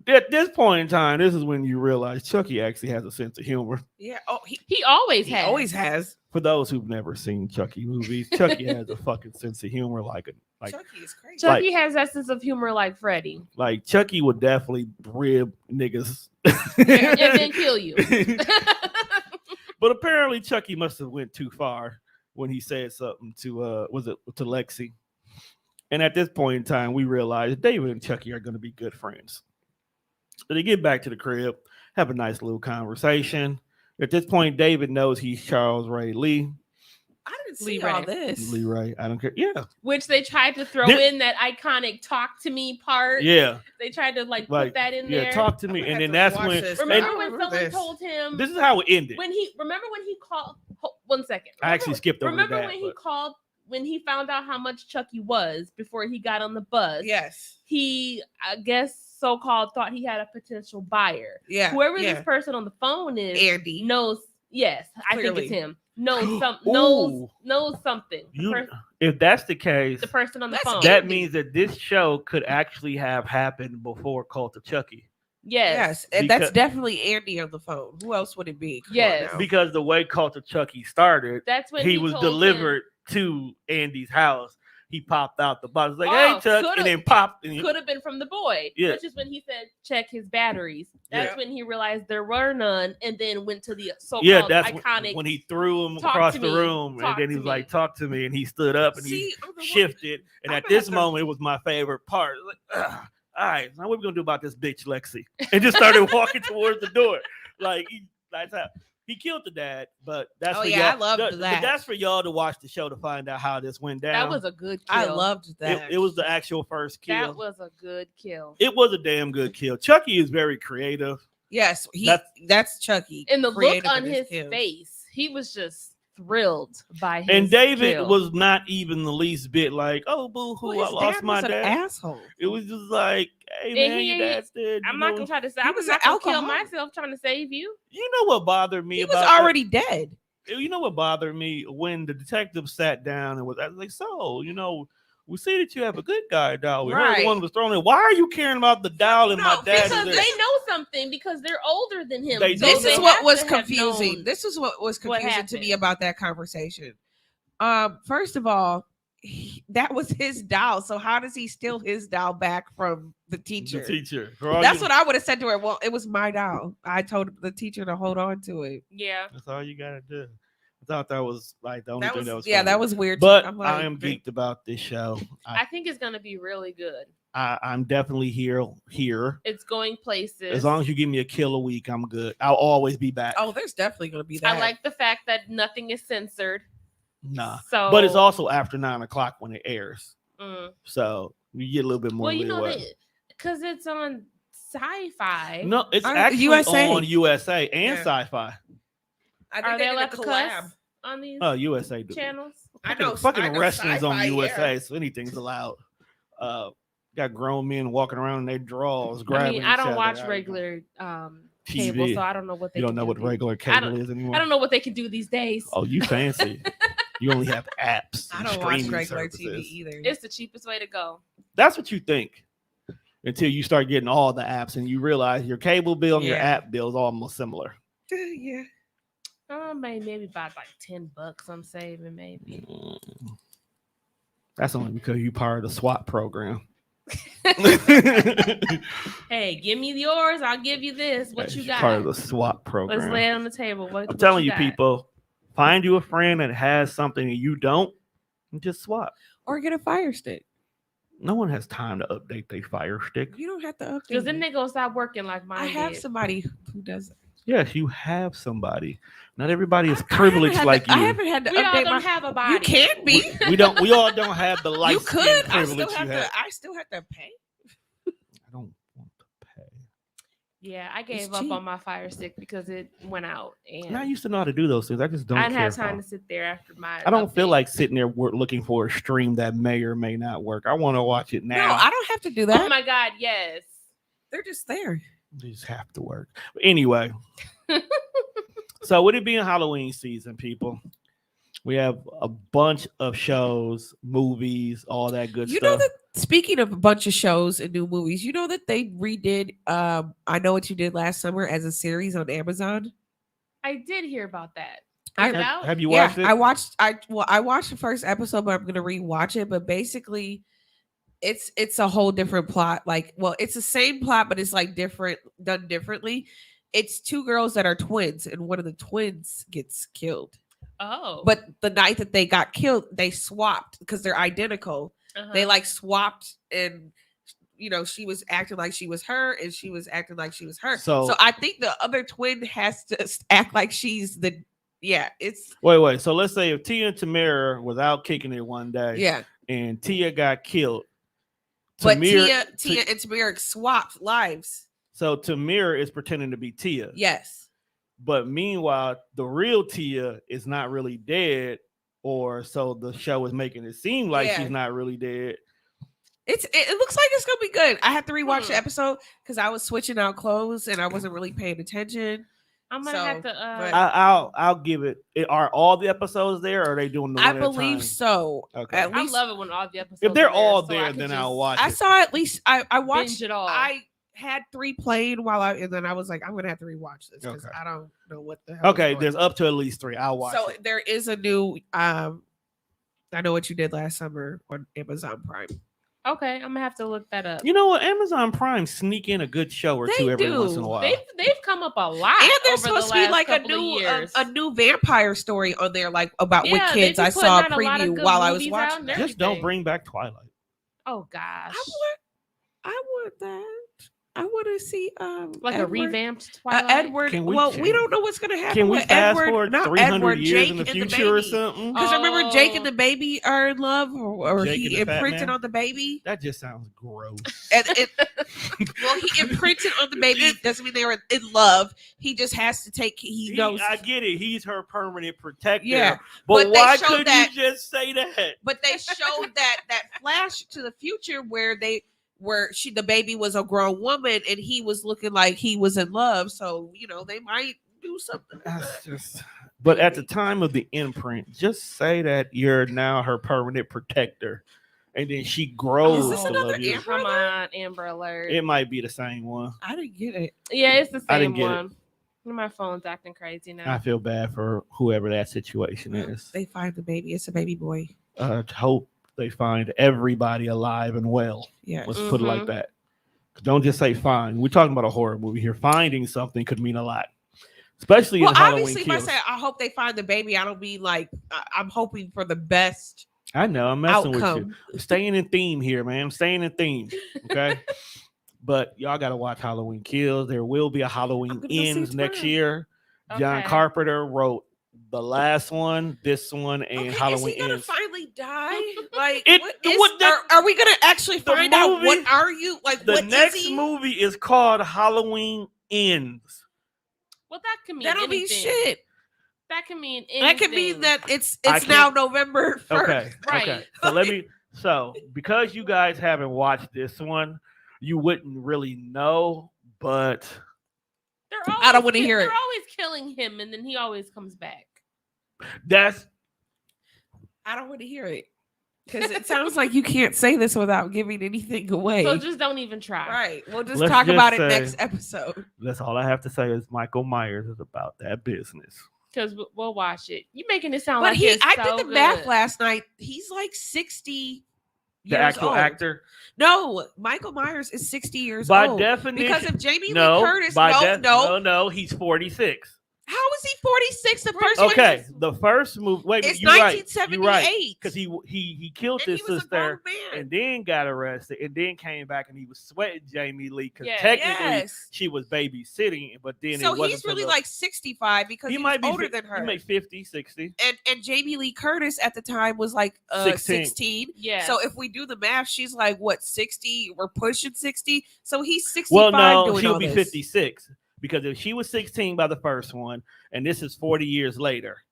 At this point in time, this is when you realize Chucky actually has a sense of humor. Yeah. Oh, He always he has. always has. For those who've never seen Chucky movies, Chucky has a fucking sense of humor, like Chucky is crazy. Chucky has that sense of humor like Freddy. like Chucky would definitely rib niggas. And then kill you. But apparently Chucky must have went too far when he said something to to Lexi. And at this point in time, we realized David and Chucky are going to be good friends. So they get back to the crib, have a nice little conversation. At this point, David knows he's Charles Ray Lee. I didn't Lee see all Ray. this. Lee Ray, I don't care. Yeah. Which they tried to throw This- in that iconic "talk to me" part. Yeah. They tried to like Like, put that in yeah, there. talk to I'm me. gonna And have then to that's watch when this. Remember I when remember someone this. told him this is how it ended. when he called 1 second. I actually skipped over Remember that. when he but- called when he found out how much Chucky was before he got on the bus? Yes. He, I guess, so-called thought he had a potential buyer. Yeah. Whoever yeah. this person on the phone is Andy. knows. Yes, I think Clearly. it's him. Knows Ooh. knows something. You- if that's the case, The person on the That's phone. that Andy. means that this show could actually have happened before Cult of Chucky. Yes. Yes. And that's Because- definitely Andy on the phone. Who else would it be? Come on Yes. now. Because the way Cult of Chucky started, That's when he was told delivered to Andy's house. He popped out the box, like, Oh, "Hey, Chuck," coulda- and then popped. And could have been from the boy. Yeah. Which is when he said check his batteries. That's Yeah. when he realized there were none, and then went to the so-called yeah, that's iconic. when he threw him "Talk across to the me, room, and talk then he to was like, me." "Talk to me," and he stood up and See, I'm the he one- shifted. And I'm at gonna this have to- moment, it was my favorite part. Like, "Ugh, all right, now what we gonna do about this bitch, Lexi? And just started walking towards the door. Like, that's how he killed the dad. But that's Oh, for yeah, I y'all. loved but that. that's for y'all to watch the show to find out how this went down. That was a good kill. I loved that. It was the actual first kill. That was a good kill. It was a damn good kill. Chucky is very creative. Yes, That's- that's Chucky. And the look creative on in his kills. face, he was just thrilled by his And David kill. was not even the least bit like, "Oh, boo hoo, Well, I his lost dad my was an dad." asshole. It was just like, "Hey And man, he your ain't- dad's dead." I'm you not know? gonna try to say. He I was was an not gonna kill alcoholic. myself trying to save you. You know what bothered me He was about that? already dead. You know what bothered me when the detective sat down and was I was like, "So, we see that you have a good guy doll. We heard the Right. one was thrown in. Why are you caring about the doll and my No, dad?" Because is they there?" know something because they're older than him. They So do. This they is what have was to have confusing. known. This is what was what confusing to me happened. about that conversation. First of all, that was his doll. So how does he steal his doll back from the teacher? The teacher. For all That's you- what I would have said to her. Well, it was my doll. I told the teacher to hold on to it. Yeah. That's all you gotta do. I thought that was like the only That thing was, that was yeah, funny. that was weird. But I'm like, I am geeked about this show. I think it's gonna be really good. I'm definitely here. It's going places. As long as you give me a kill a week, I'm good. I'll always be back. Oh, there's definitely going to be that. I like the fact that nothing is censored. Nah. So, But it's also after 9:00 when it airs. Mm. So you get a little bit more Well, you know leeway. that because it's on Sci-Fi. No, it's On actually USA. on USA and Yeah. Sci-Fi. I think Are they they did allowed a to collab. cuss on these USA do. channels? I know. Fucking wrestling's on Sci-Fi, USA, yeah. so anything's allowed. Got grown men walking around in their drawers, I grabbing. mean, I each don't other. watch I- regular TV. cable, so I don't know what they. You don't can know do what these- regular I cable is anymore. I don't know what they can do these days. Oh, you fancy? You only have apps. I and don't watch streaming regular services. TV either. It's the cheapest way to go. That's what you think until you start getting all the apps and you realize your cable bill and your Yeah. app bill is almost similar. Yeah. Maybe about like $10 I'm saving, maybe. That's only because you part of the SWAT program. Hey, give me yours. I'll give you this. What you got? Part of the SWAT Let's program. lay it on the table. What, I'm what telling you, got? people, find you a friend that has something and you don't, and just swap. Or get a Fire Stick. No one has time to update their Fire Stick. You don't have to update. Because then it. they gonna stop working like mine. I have did. somebody who does it. Yes, you have somebody. Not everybody is I haven't privileged had like to, I you. haven't had to We all update don't my. have a body. You can be. We don't. We all don't have the life You could. I privilege still have you have. to. I still have to pay. I don't want to pay. Yeah, I gave It's up cheap. on my Fire Stick because it went out, and And I used to know how to do those things. I just don't. I didn't care have for time them. to sit there after my. I don't feel update. like sitting there looking for a stream that may or may not work. I want to watch it No, now. I don't have to do Oh that. my God! Yes. They're just there. They just have to work. But anyway, so with it being Halloween season, people, we have a bunch of shows, movies, all that good You stuff. know that speaking of a bunch of shows and new movies, you know that they redid I Know What You Did Last Summer as a series on Amazon. I did hear about that. Is it out? Have you watched it? I watched the first episode, but I'm gonna rewatch it. But basically, it's a whole different plot. Like, well, it's the same plot, but it's like different, done differently. It's two girls that are twins, and one of the twins gets killed. Oh. But the night that they got killed, they swapped because they're identical. They like swapped, and she was acting like she was her, and she was acting like she was her. So I think the other twin has to act like she's the. Yeah, it's wait. So let's say if Tia and Tamara was out kicking it one day, yeah, and Tia got killed, but Tia and Tamara swapped lives. So Tamara is pretending to be Tia. Yes. But meanwhile, the real Tia is not really dead, or so the show is making it seem like she's not really dead. It looks like it's gonna be good. I have to rewatch the episode because I was switching out clothes and I wasn't really paying attention. I'm gonna have to. I'll give it. Are all the episodes there? Or are they doing the one I at a believe time? so. Okay. At least, I love it when all the episodes. If they're all so there, then I'll watch. I saw at least. I watched binge it all. I had 3 playing and then I was like, I'm gonna have to rewatch this because I don't know what the hell. Okay, there's up to at least 3. I'll watch. So it. there is a new. I Know What You Did Last Summer on Amazon Prime. Okay, I'm gonna have to look that up. You know what? Amazon Prime sneak in a good show or two every once in a while. They've come up a lot. And there's over supposed the to be last like a new vampire story on there, like about with kids. I saw a preview while I was watching. Just don't bring back Twilight. Oh gosh, I want that. I want to see like Edward, a revamped Twilight. Edward. We don't know what's going to happen. Can we with fast Edward, forward not 300 Edward, years Jake in the and future or something? Because remember, Jake and the baby are in love, or he imprinted on the baby. That just sounds gross. Well, he imprinted on the baby. Doesn't mean they were in love. He just has to take. He knows. I get it. He's her permanent protector. Yeah, but why couldn't you just say that? But they showed that flash to the future where the baby was a grown woman and he was looking like he was in love. So, they might do something. But at the time of the imprint, just say that you're now her permanent protector. And then she grows. Is this another Amber Alert? Come on, Amber Alert. It might be the same one. I didn't get it. Yeah, it's the same I didn't get one. My phone's acting crazy now. I feel bad for whoever that situation is. They find the baby. It's a baby boy. Hope they find everybody alive and well. Yeah. Let's put it like that. Don't just say find. We're talking about a horror movie here. Finding something could mean a lot. Especially in Halloween obviously, Kills. if I say I hope they find the baby, I don't mean like I'm hoping for the best. I know. I'm messing outcome. with you. I'm staying in theme here, man. I'm staying in theme. Okay. But y'all got to watch Halloween Kills. There will be a Halloween Ends next year. John Carpenter wrote the last one, this one, and Halloween Is he gonna Ends. finally die? Like, are we gonna actually find out? What are you like? The next movie is called Halloween Ends. Well, that can mean that'll anything. be shit. That can mean anything. That can mean that it's now November 1st. Okay, right. Okay. So because you guys haven't watched this one, you wouldn't really know, but I don't want to hear it. They're always killing him, and then he always comes back. I don't want to hear it because it sounds like you can't say this without giving anything away. So just don't even try. Right. We'll just talk about it next episode. That's all I have to say is Michael Myers is about that business. Because we'll watch it. You making it sound but like I did the math last night. He's like 60 the years actual old. Actor? No, Michael Myers is 60 years by old. Definition. Because of Jamie Lee Curtis. No, he's 46. How is he 46? The first one. The first movie. Wait, it's you're 1978. Right. Because he killed his sister and then got arrested and then came back and he was sweating Jamie Lee because technically she was babysitting, but then so he's really like 65 because he might be older than her. He may 50, 60. And Jamie Lee Curtis at the time was like 16. Yeah. So if we do the math, she's like what 60? We're pushing 60. So he's 65. Well, no, doing she'll all be this. 56. Because if she was 16 by the first one, and this is 40 years later,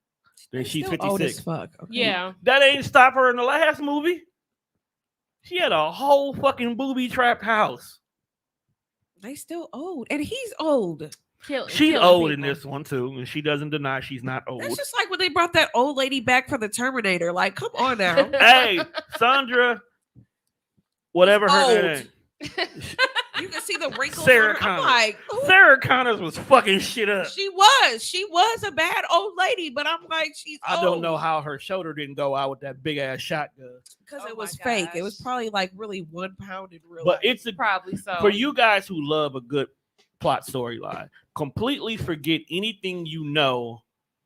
then she's 56. Old as fuck. Okay. Yeah. That ain't stop her in the last movie. She had a whole fucking booby trapped house. They still old. And he's old. She's old in this one too. And she doesn't deny she's not old. It's just like when they brought that old lady back for the Terminator. Like, come on now. Hey, Sandra, whatever her name. You can see the wrinkles Sarah on her. I'm Connor. like, ooh, Sarah Connors was fucking shit up. she was a bad old lady, but I'm like, she's I don't know how her shoulder didn't go out with that big ass shotgun. because Oh it was my fake. It was gosh. probably like really 1 pound in real But life. it's a Probably so. for you guys who love a good plot storyline. Completely forget anything you know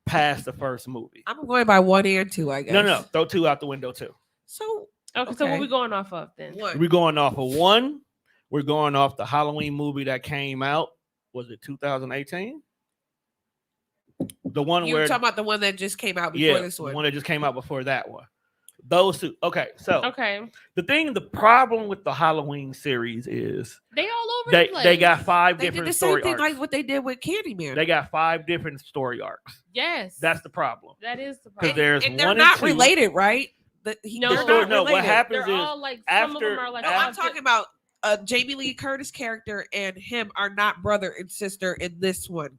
past the first movie. I'm going by 1 and 2, I guess. No, throw 2 out the window too. So okay, so what okay. we going off of then? what? We're going off of 1. We're going off the Halloween movie that came out. Was it 2018? The one You were where talking about the one that just came out before this the one. one that just came out before that one. Those 2. Okay, so Okay, the problem with the Halloween series is they all over the place. they got 5 They did different the same story thing arcs. like what they did with Candyman. They got 5 different story arcs. Yes, That's the problem. that is the Because problem. there's and they're 1 not and 2. related, right? No, The they're story, not no, what related. happens They're is all like some of them are like. No, I'm all talking about Jamie Lee Curtis character and him are not brother and sister in this one.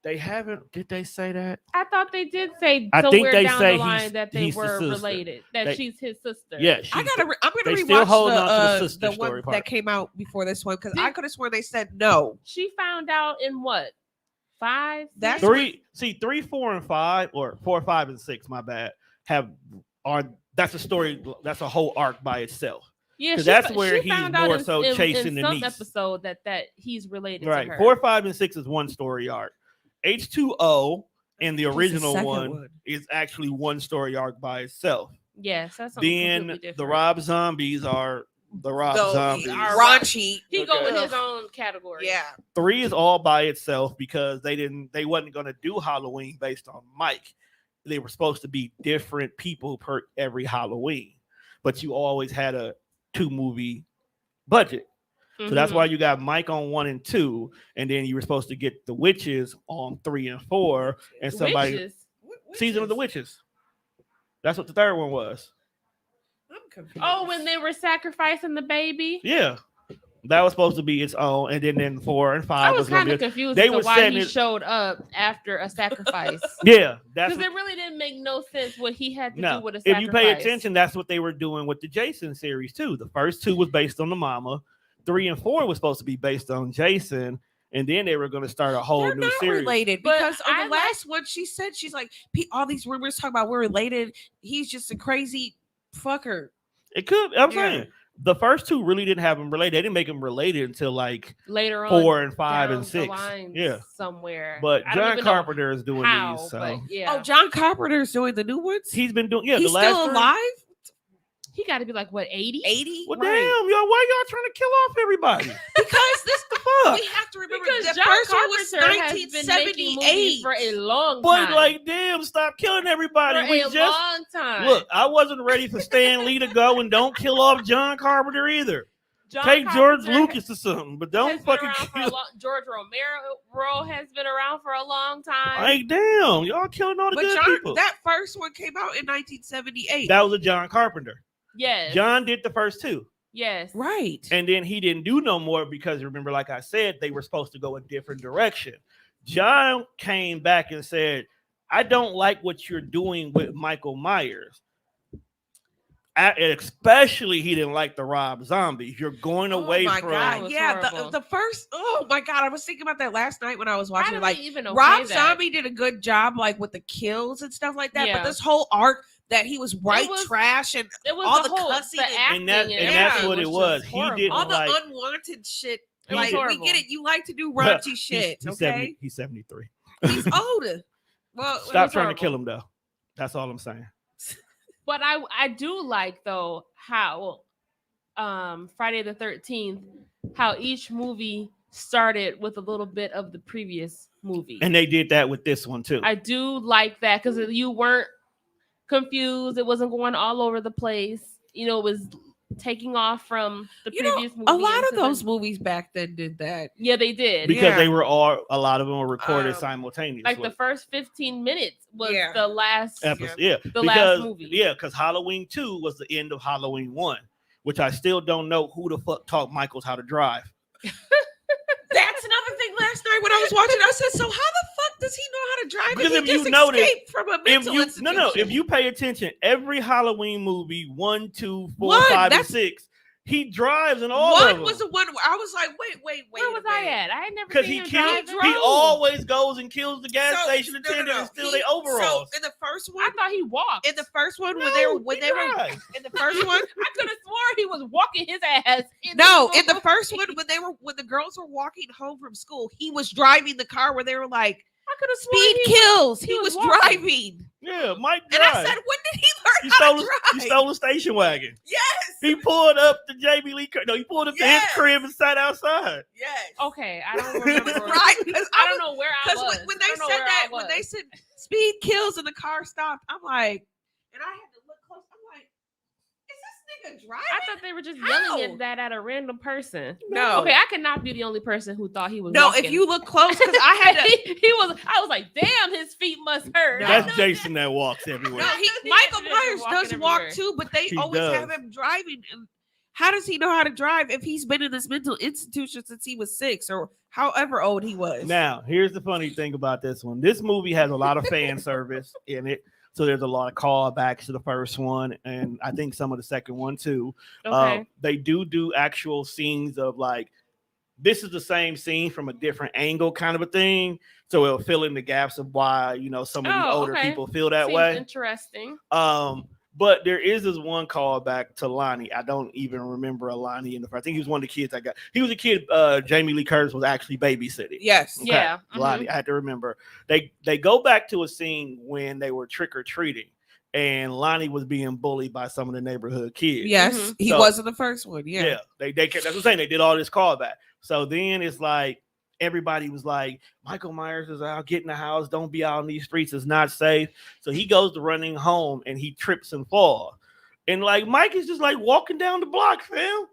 they haven't. Did they say that? I thought they did say I think somewhere they down say the line he's- that they he's the were sister. related. That They- she's his sister. Yeah, I'm gonna they rewatch still holding on to the sister the story one part. that came out before this one because Did- I could have sworn they said no. She found out in what 5? That's 3. See, 3, 4, and 5, or 4, 5, and 6. My bad. That's a story. That's a whole arc by itself. Yeah, 'Cause she that's fa- where she he's found out more so chasing the some niece. episode that he's related Right. to her. 4, 5, and 6 is one story arc. H2O and the It's the original second one is actually one story arc by itself. Yes, that's something Then completely different. the Rob Zombies are the Rob Zombies. Raunchy. He go Okay. in his own category. Yeah. 3 is all by itself because they wasn't going to do Halloween based on Mike. They were supposed to be different people per every Halloween, but you always had a 2 movie budget. So that's Mhm. why you got Mike on 1 and 2, and then you were supposed to get the witches on 3 and 4, and somebody Witches. Season of the Witches. That's what the third one was. I'm confused. Oh, when they were sacrificing the baby. Yeah, that was supposed to be its own, and then 4 and 5 I was gonna kind be of confused they as to were why setting he it- showed up after a sacrifice. Yeah, that's Because it really didn't make no sense what he had to no. do with a If sacrifice. you pay attention, that's what they were doing with the Jason series too. The first 2 was based on the mama. 3 and 4 was supposed to be based on Jason, and then they were going to start a whole They're new not series. related But because on I the like- last one she said she's like all these rumors talking about we're related. He's just a crazy fucker. It could. I'm Yeah. saying the first 2 really didn't have them related. They didn't make them related until like Later on, 4 and 5 down and the 6. line Yeah, somewhere. but I don't John even know Carpenter is doing how, these. So but yeah. Oh, John Carpenter's doing the new ones. he's been doing. Yeah, He's the last still 3. alive. He got to be like what 80? 80. Well, Right. damn, y'all, why y'all trying to kill off everybody? Because this the fuck? we have to remember Because the John first one was Carpenter has been making movies 1978. for a long But time. like, damn, stop killing everybody. for We a just long time. look. I wasn't ready for Stan Lee to go, and don't kill off John Carpenter either. John Take George Carpenter Lucas or something, but don't has been fucking around for a kill. long. George Romero has been around for a long time. Like, damn, y'all killing all the But good John, people. that first one came out in 1978. That was a John Carpenter. Yes. John did the first 2, Yes. right. and then he didn't do no more because remember, like I said, they were supposed to go a different direction. John came back and said, "I don't like what you're doing with Michael Myers." Especially, he didn't like the Rob Zombies. You're going away oh my from. god, was yeah. horrible. The first. Oh my god, I was thinking about that last night when I was watching. I it. don't Like even okay Rob that. Zombie did a good job, like with the kills and stuff like that. Yeah. But this whole arc that he was white was- trash and It was all the the whole cussing the and- acting And that's everything what it was. just He horrible. didn't all the like- unwanted shit. It was Like we horrible. get it. You like to do raunchy shit, He's okay? He's 73. He's older. Well, Stop was trying to kill horrible. him, though. That's all I'm saying. But I do like though how Friday the 13th, how each movie started with a little bit of the previous movie. And they did that with this one, too. I do like that because you weren't confused. It wasn't going all over the place. You know, it was taking off from the you know, previous movie. a lot of into the- those movies back then did that. Yeah, they did. because Yeah. they were a lot of them were recorded Um, simultaneously. Like the first 15 minutes was Yeah. the last. episode. Yeah, The because last movie. yeah, because Halloween 2 was the end of Halloween 1, which I still don't know who the fuck taught Michaels how to drive. That's another thing. Last night when I was watching, I said, "So how the fuck does he know how to drive? Because And he if just you notice- escaped from a If mental you institution." if you pay attention, every Halloween movie 1, 2, 4, One, 5, and that's- 6, He drives in all One of them. was the one where I was like, wait. Where was I at? I had never Because seen he him kills. driving. He always goes and kills the gas So, station attendant and steals their overalls. So in the first one, I thought he walked. in the first one when No, they were he drives. in the first one. I could have sworn he was walking his ass. No, in the first one when the girls were walking home from school, he was driving the car where they were like I could have sworn speed he was- kills. he He was was walking. driving, Yeah, Mike and drives. I said, when did he learn He how stole, to a, drive? he stole a station wagon. Yes, He pulled up to Jamie Lee. No, he pulled up to his Yes. crib and sat outside. yes. Okay, I don't remember. Right, because I don't know where I Because was. when I they don't know said where that, I when was. they said speed kills and the car stopped, I'm like, and I had to look close. I'm like, is this nigga driving? I thought they were just How? yelling at that at a random person. No. Okay, I cannot be the only person who thought he was No, walking. if you look close, because I had to. I was like, damn, his feet must hurt. No. I That's know Jason that walks everywhere. No, He Michael just been Myers walking does walk everywhere. too, but they He always have does. him driving. And how does he know how to drive if he's been in this mental institution since he was 6 or however old he was? Now, here's the funny thing about this one. This movie has a lot of fan service in it. So there's a lot of callbacks to the first one, and I think some of the second one too. Okay. They do actual scenes of like, this is the same scene from a different angle, kind of a thing. So it'll fill in the gaps of why, you know, some of the Oh, older okay. people feel that Seems way. interesting. But there is this one callback to Lonnie. I don't even remember a Lonnie in the first. I think he was one of the kids I got. He was a kid Jamie Lee Curtis was actually babysitting. Yes. Okay, Yeah. Lonnie. I had to remember. They go back to a scene when they were trick or treating, and Lonnie was being bullied by some of the neighborhood kids. Yes, Mhm. he So- was in the first one. Yeah. Yeah, they that's what I'm saying. They did all this callback. So then it's like everybody was like, Michael Myers is out, get in the house, don't be out in these streets, it's not safe. So he goes to running home and he trips and falls. And like Mike is just like walking down the block, fam.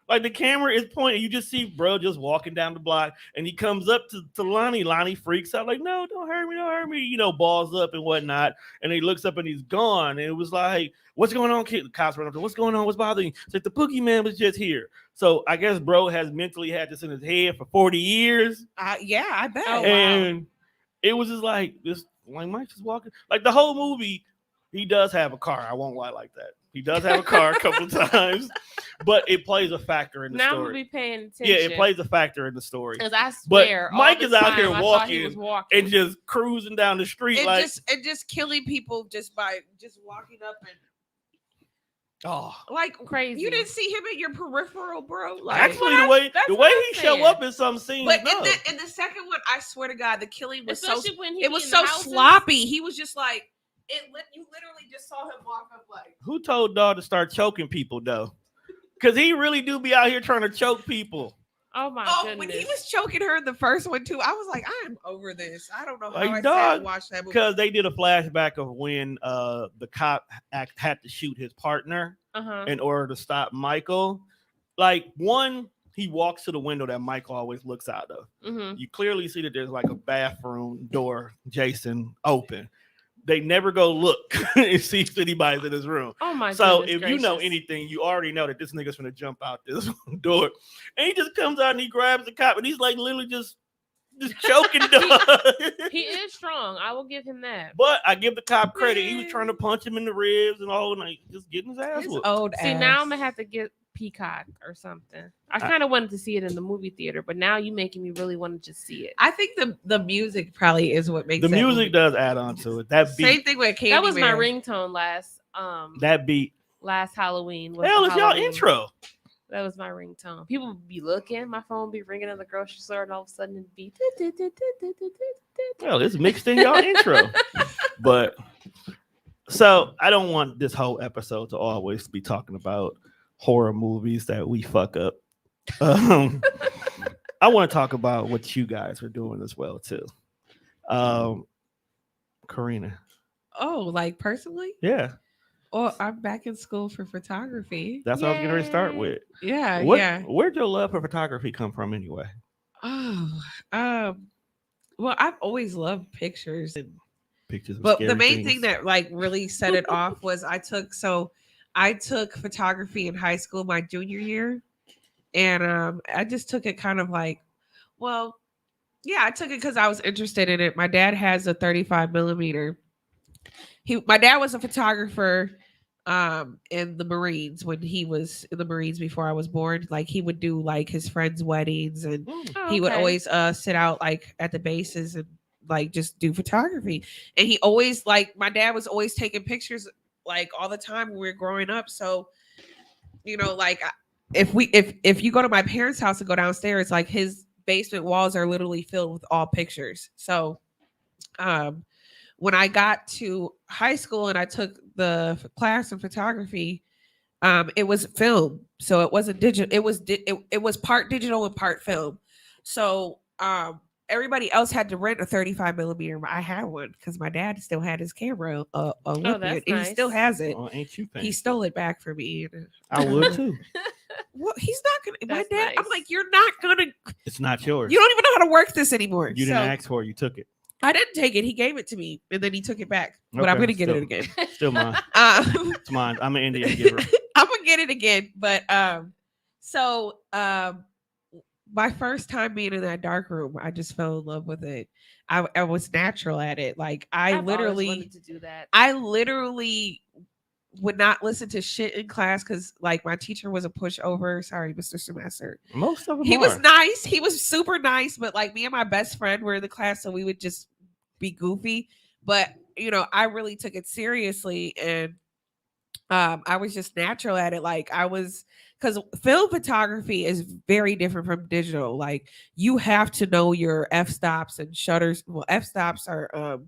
Like the camera is pointing, you just see bro just walking down the block, and he comes up to Lonnie. Lonnie freaks out, like, no, don't hurt me, you know, balls up and whatnot. And he looks up and he's gone. And it was like, what's going on, kid? The cops run up to, what's going on? What's bothering you? It's like the boogeyman was just here. So I guess bro has mentally had this in his head for 40 years. Yeah, I bet. Oh, wow. And it was just like this, like Mike's just walking. Like the whole movie, he does have a car. I won't lie like that. He does have a car a couple of times, but it plays a factor in the Now I'm gonna story. be paying attention. Yeah, it plays a factor in the story. Because I But swear, Mike all the is out here time I thought he was walking and just cruising down the street like, and just killing people just by just walking up and oh. like crazy. You didn't see him in your peripheral, bro. Like, Actually, what the way that's the what way I'm he show saying. up in some scenes, but no. in the second one, I swear to God, the killing was Especially when he it be was in so the houses. sloppy. He was just like you literally just saw him walk up like. Who told dog to start choking people though? Because he really do be out here trying to choke people. Oh my Oh, goodness. when he was choking her in the first one too, I was like, I am over this. I don't know how Like, I sat dog, and watched that movie. Because they did a flashback of when the cop had to shoot his partner Uh-huh. in order to stop Michael. Like one, he walks to the window that Michael always looks out of. Mm-hmm. You clearly see that there's like a bathroom door, Jason, open. They never go look and see if anybody's in his room. Oh my So goodness if you know gracious. anything, you already know that this nigga's gonna jump out this door. And he just comes out and he grabs the cop and he's like literally just choking dog. He is strong. I will give him that. But I give the cop credit. He was trying to punch him in the ribs and all, and like just getting his ass His whooped. old See, ass. now I'm gonna have to get Peacock or something. I kind of wanted to see it in the movie theater, but now you making me really want to just see it. I think the music probably is what makes The that music movie. does add on to it. That beat, Same thing with Candyman. That was my ringtone that beat. last Halloween. was Hell, the it's y'all Halloween. intro. That was my ringtone. People would be looking, my phone would be ringing in the grocery store, and all of a sudden it'd be. Well, it's mixed in y'all intro. But so I don't want this whole episode to always be talking about horror movies that we fuck up. I want to talk about what you guys are doing as well too. Karina. Oh, like personally? Yeah, Oh, I'm back in school for photography. that's what I was getting ready to start Yay. with. Yeah, What, yeah. Where'd your love for photography come from anyway? Oh, well, I've always loved pictures, Pictures of but the scary main things. thing that like really set it off was I took photography in high school my junior year, and I just took it kind of like, well, yeah, I took it because I was interested in it. My dad has a 35 millimeter. My dad was a photographer in the Marines when he was in the Marines before I was born. Like he would do like his friends' weddings, and Mm. Oh, he would okay. always sit out like at the bases and like just do photography. And he always like my dad was always taking pictures like all the time when we were growing up. So like if you go to my parents' house and go downstairs, like his basement walls are literally filled with all pictures. So um when I got to high school and I took the class in photography, it was film, so it wasn't digital. It was part digital and part film. So everybody else had to rent a 35 millimeter. I had one because my dad still had his camera, with me. that's And he still nice. has it. Oh, ain't you He fancy? stole it back from me. I would too. Well, he's not gonna. My That's dad. I'm nice. like, you're not gonna. It's not yours. You don't even know how to work this anymore. You didn't So, ask for it. You took it. I didn't take it. He gave it to me, and then he took it back. But I'm Okay, gonna get it still- again. Still mine. Um, It's mine. I'm an Indian giver. I'm gonna get it again. But so my first time being in that dark room, I just fell in love with it. I was natural at it. Like I've always wanted to do that. I literally would not listen to shit in class because like my teacher was a pushover. Sorry, Mr. Semester. Most of them He was are. nice. He was super nice, but like me and my best friend were in the class, so we would just be goofy. But I really took it seriously, and I was just natural at it. Like I was, because film photography is very different from digital. Like you have to know your f-stops and shutters. Well, f-stops are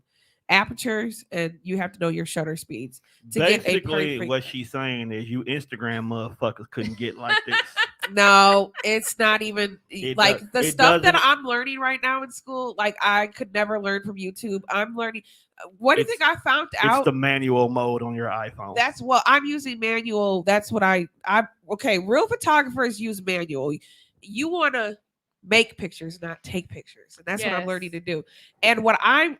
apertures, and you have to know your shutter speeds to get a Basically, perfect. what she's saying is you Instagram motherfuckers couldn't get like this. No, it's not even It like does- the it stuff that doesn't- I'm learning right now in school. Like I could never learn from YouTube. I'm learning. What do you It's- think I found It's out? the manual mode on your iPhone. That's what I'm using manual. That's what I okay. Real photographers use manual. You want to make pictures, not take pictures, and that's what I'm Yes. learning to do. And what I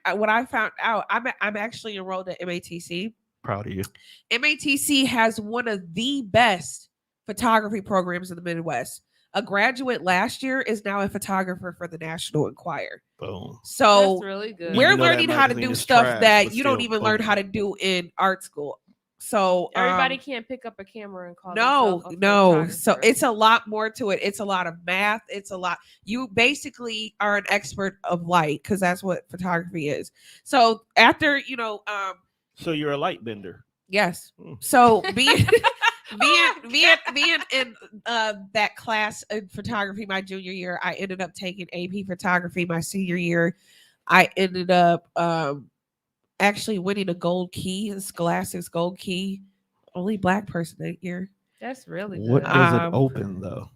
found out, I'm actually enrolled at MATC. Proud of you. MATC has one of the best photography programs in the Midwest. A graduate last year is now a photographer for the National Enquirer. Boom. So That's really good. we're You know that learning how to magazine do is stuff trash, that but you don't still even learn boom. how to do in art school. So Everybody can't pick up a camera and call no, themselves a no. So photographer. it's a lot more to it. It's a lot of math. It's a lot. You basically are an expert of light because that's what photography is. So after So you're a light bender. yes. Hmm. So being in that class in photography my junior year, I ended up taking AP photography my senior year. I ended up actually winning a gold key, a Scholastic's gold key. Only black person that year. That's really good. What does it Um, open though?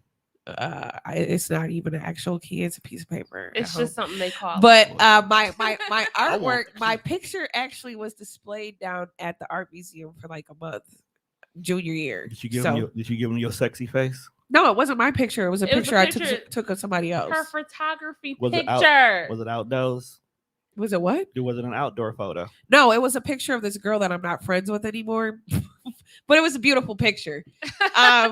It's not even an actual key; it's a piece of paper. at It's home. just something they call. But it. my I want artwork, the my key. picture actually was displayed down at the art museum for like a month, junior year. Did you give So- him did you give him your sexy face? No, it wasn't my picture. It was a It was a picture I picture- took of somebody else. Her photography Was it picture. Was it outdoors? Was it what? Was it an outdoor photo? No, it was a picture of this girl that I'm not friends with anymore. But it was a beautiful picture. I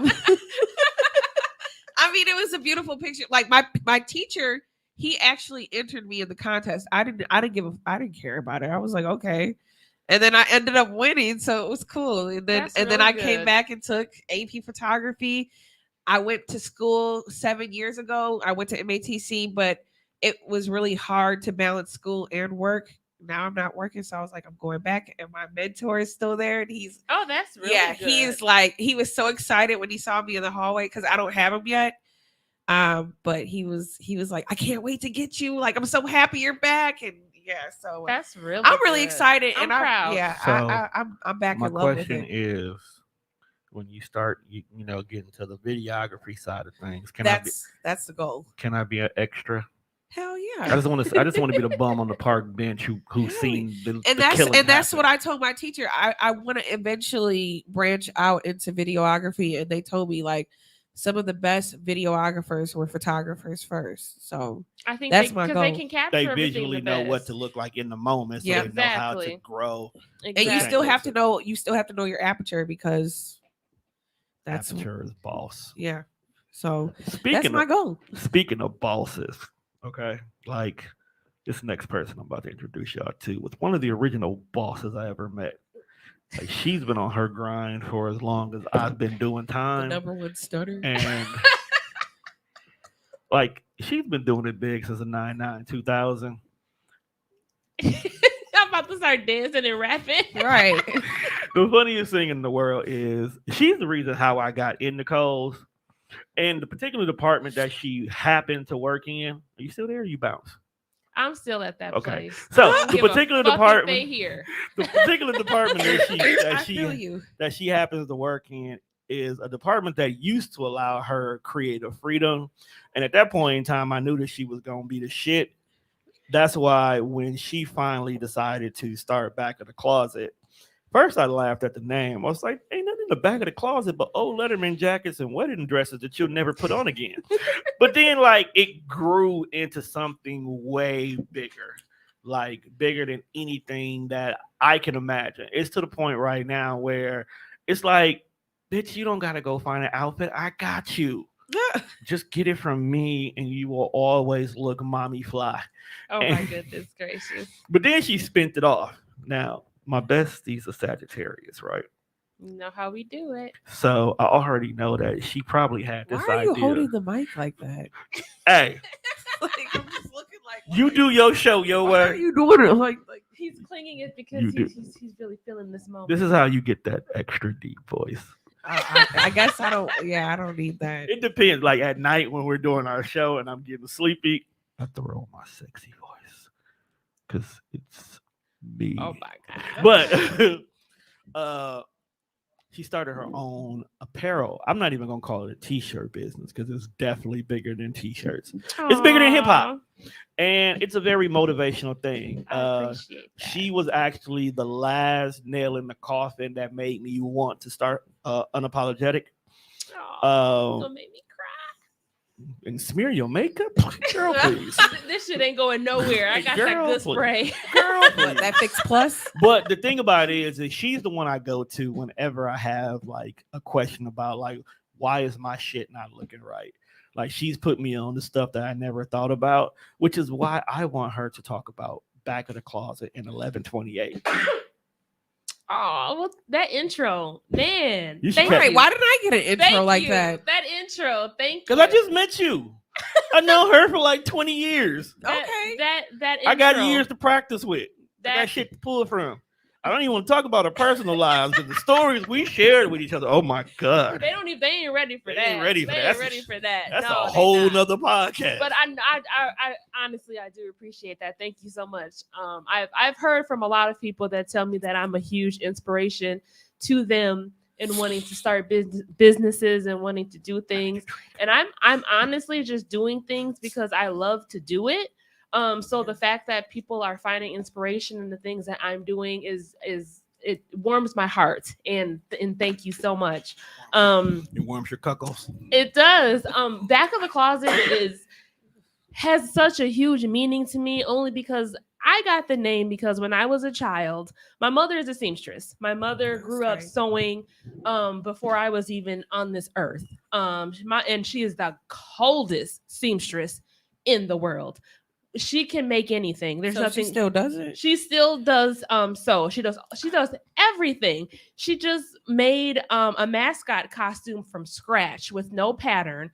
mean, it was a beautiful picture. Like my teacher, he actually entered me in the contest. I didn't care about it. I was like, okay. And then I ended up winning, so it was cool. And then That's then really I came good. back and took AP photography. I went to school 7 years ago. I went to MATC, but it was really hard to balance school and work. Now I'm not working, so I was like, I'm going back, and my mentor is still there, and he's Oh, that's really yeah, good. he is like he was so excited when he saw me in the hallway because I don't have him yet. But he was like, I can't wait to get you. Like, I'm so happy you're back, and yeah, so That's really. I'm really good. excited, I'm and proud. So, I'm back My in love with question it. is, when you start, getting to the videography side of things, That's the goal. can I be an extra? Hell I yeah. just want to be the bum on the park bench who's seen the And that's what I told my teacher. I want to eventually branch out into videography, and they told me like some of the best videographers were photographers first. So I think That's they, my because they goal. can capture They everything visually the know what best. to look like in the moment, so Yeah. they know how to Exactly. grow. and you Exactly. still have to know your aperture because that's Aperture is boss. yeah. So that's Speaking my of goal. speaking of bosses, okay, like this next person I'm about to introduce y'all to was one of the original bosses I ever met. Like she's been on her grind for as long as I've been doing The time, number one stutter. and like she's been doing it big since the 99 2000. I'm about to start dancing and rapping. Right. The funniest thing in the world is she's the reason how I got into Kohl's. And the particular department that she happened to work in, are you still there? Or you bounce. I'm still at that Okay. place. So, I don't the give a particular fuck if department- they here. The particular department I feel you. that she happens to work in is a department that used to allow her creative freedom. And at that point in time, I knew that she was gonna be the shit. That's why when she finally decided to start Back of the Closet, first I laughed at the name. I was like, ain't nothing in the back of the closet but old Letterman jackets and wedding dresses that you'll never put on again. But then like it grew into something way bigger. Like bigger than anything that I can imagine. It's to the point right now where it's like, bitch, you don't gotta go find an outfit. I got you. Just get it from me and you will always look mommy fly. Oh my goodness gracious. But then she spent it off. Now, my bestie's a Sagittarius, right? You know how we do it. So I already know that she probably had this Why are you idea. holding the mic like that? Hey, Like, I'm just looking like you do your show your Why are way. you doing it like? He's clinging it because You do. he's really feeling this moment. This is how you get that extra deep voice. I guess I don't. Yeah, I don't need that. It depends. Like at night when we're doing our show and I'm getting sleepy, I throw on my sexy voice because it's me. Oh my god. But she started her own apparel. I'm not even gonna call it a t-shirt business because it's definitely bigger than t-shirts. It's bigger than hip hop, and it's a very motivational thing. I appreciate that. She was actually the last nail in the coffin that made me want to start unapologetic. Don't make me cry. And smear your makeup, girl, please. This shit ain't going nowhere. I got that Girl, good please. spray. Girl, What, please. that Fix Plus? But the thing about it is that she's the one I go to whenever I have like a question about like why is my shit not looking right. Like she's put me on the stuff that I never thought about, which is why I want her to talk about Back of the Closet in 1128. Oh, well, that intro, man. You should Thank check- Right? you. Why didn't I get an intro Thank like you. that? That intro, thank you. Because I just met you. I know her for like 20 years. Okay. That intro, I got years to practice with. I got That shit to pull from. I don't even want to talk about our personal lives, but the stories we shared with each other. Oh my God. they ain't ready for They that. ain't ready for They that. ain't That's ready a- for that. That's No, a they whole not. nother podcast. But I honestly I do appreciate that. Thank you so much. I've heard from a lot of people that tell me that I'm a huge inspiration to them in wanting to start businesses and wanting to do things. And I'm honestly just doing things because I love to do it. So the fact that people are finding inspiration in the things that I'm doing is it warms my heart, and thank you so much. It warms your cuckles. It does. Back of the Closet has such a huge meaning to me, only because I got the name because when I was a child, my mother is a seamstress. My mother grew up right. sewing before I was even on this earth. And she is the coldest seamstress in the world. She can make anything. There's So nothing. she still does it. She still does sew. She does everything. She just made a mascot costume from scratch with no pattern.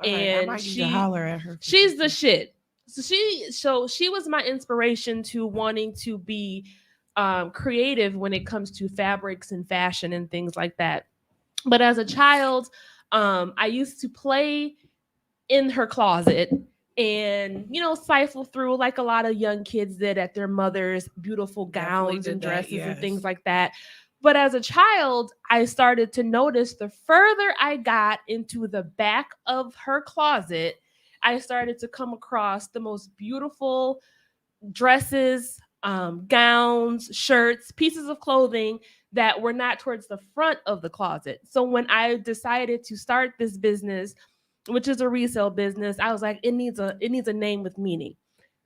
All right, I And might need she- to holler at her. She's the shit. So she was my inspiration to wanting to be creative when it comes to fabrics and fashion and things like that. But as a child, I used to play in her closet and stifle through like a lot of young kids did at their mother's beautiful Definitely gowns and did that, dresses and yes. things like that. But as a child, I started to notice the further I got into the back of her closet, I started to come across the most beautiful dresses, gowns, shirts, pieces of clothing that were not towards the front of the closet. So when I decided to start this business, which is a resale business, I was like, it needs a name with meaning.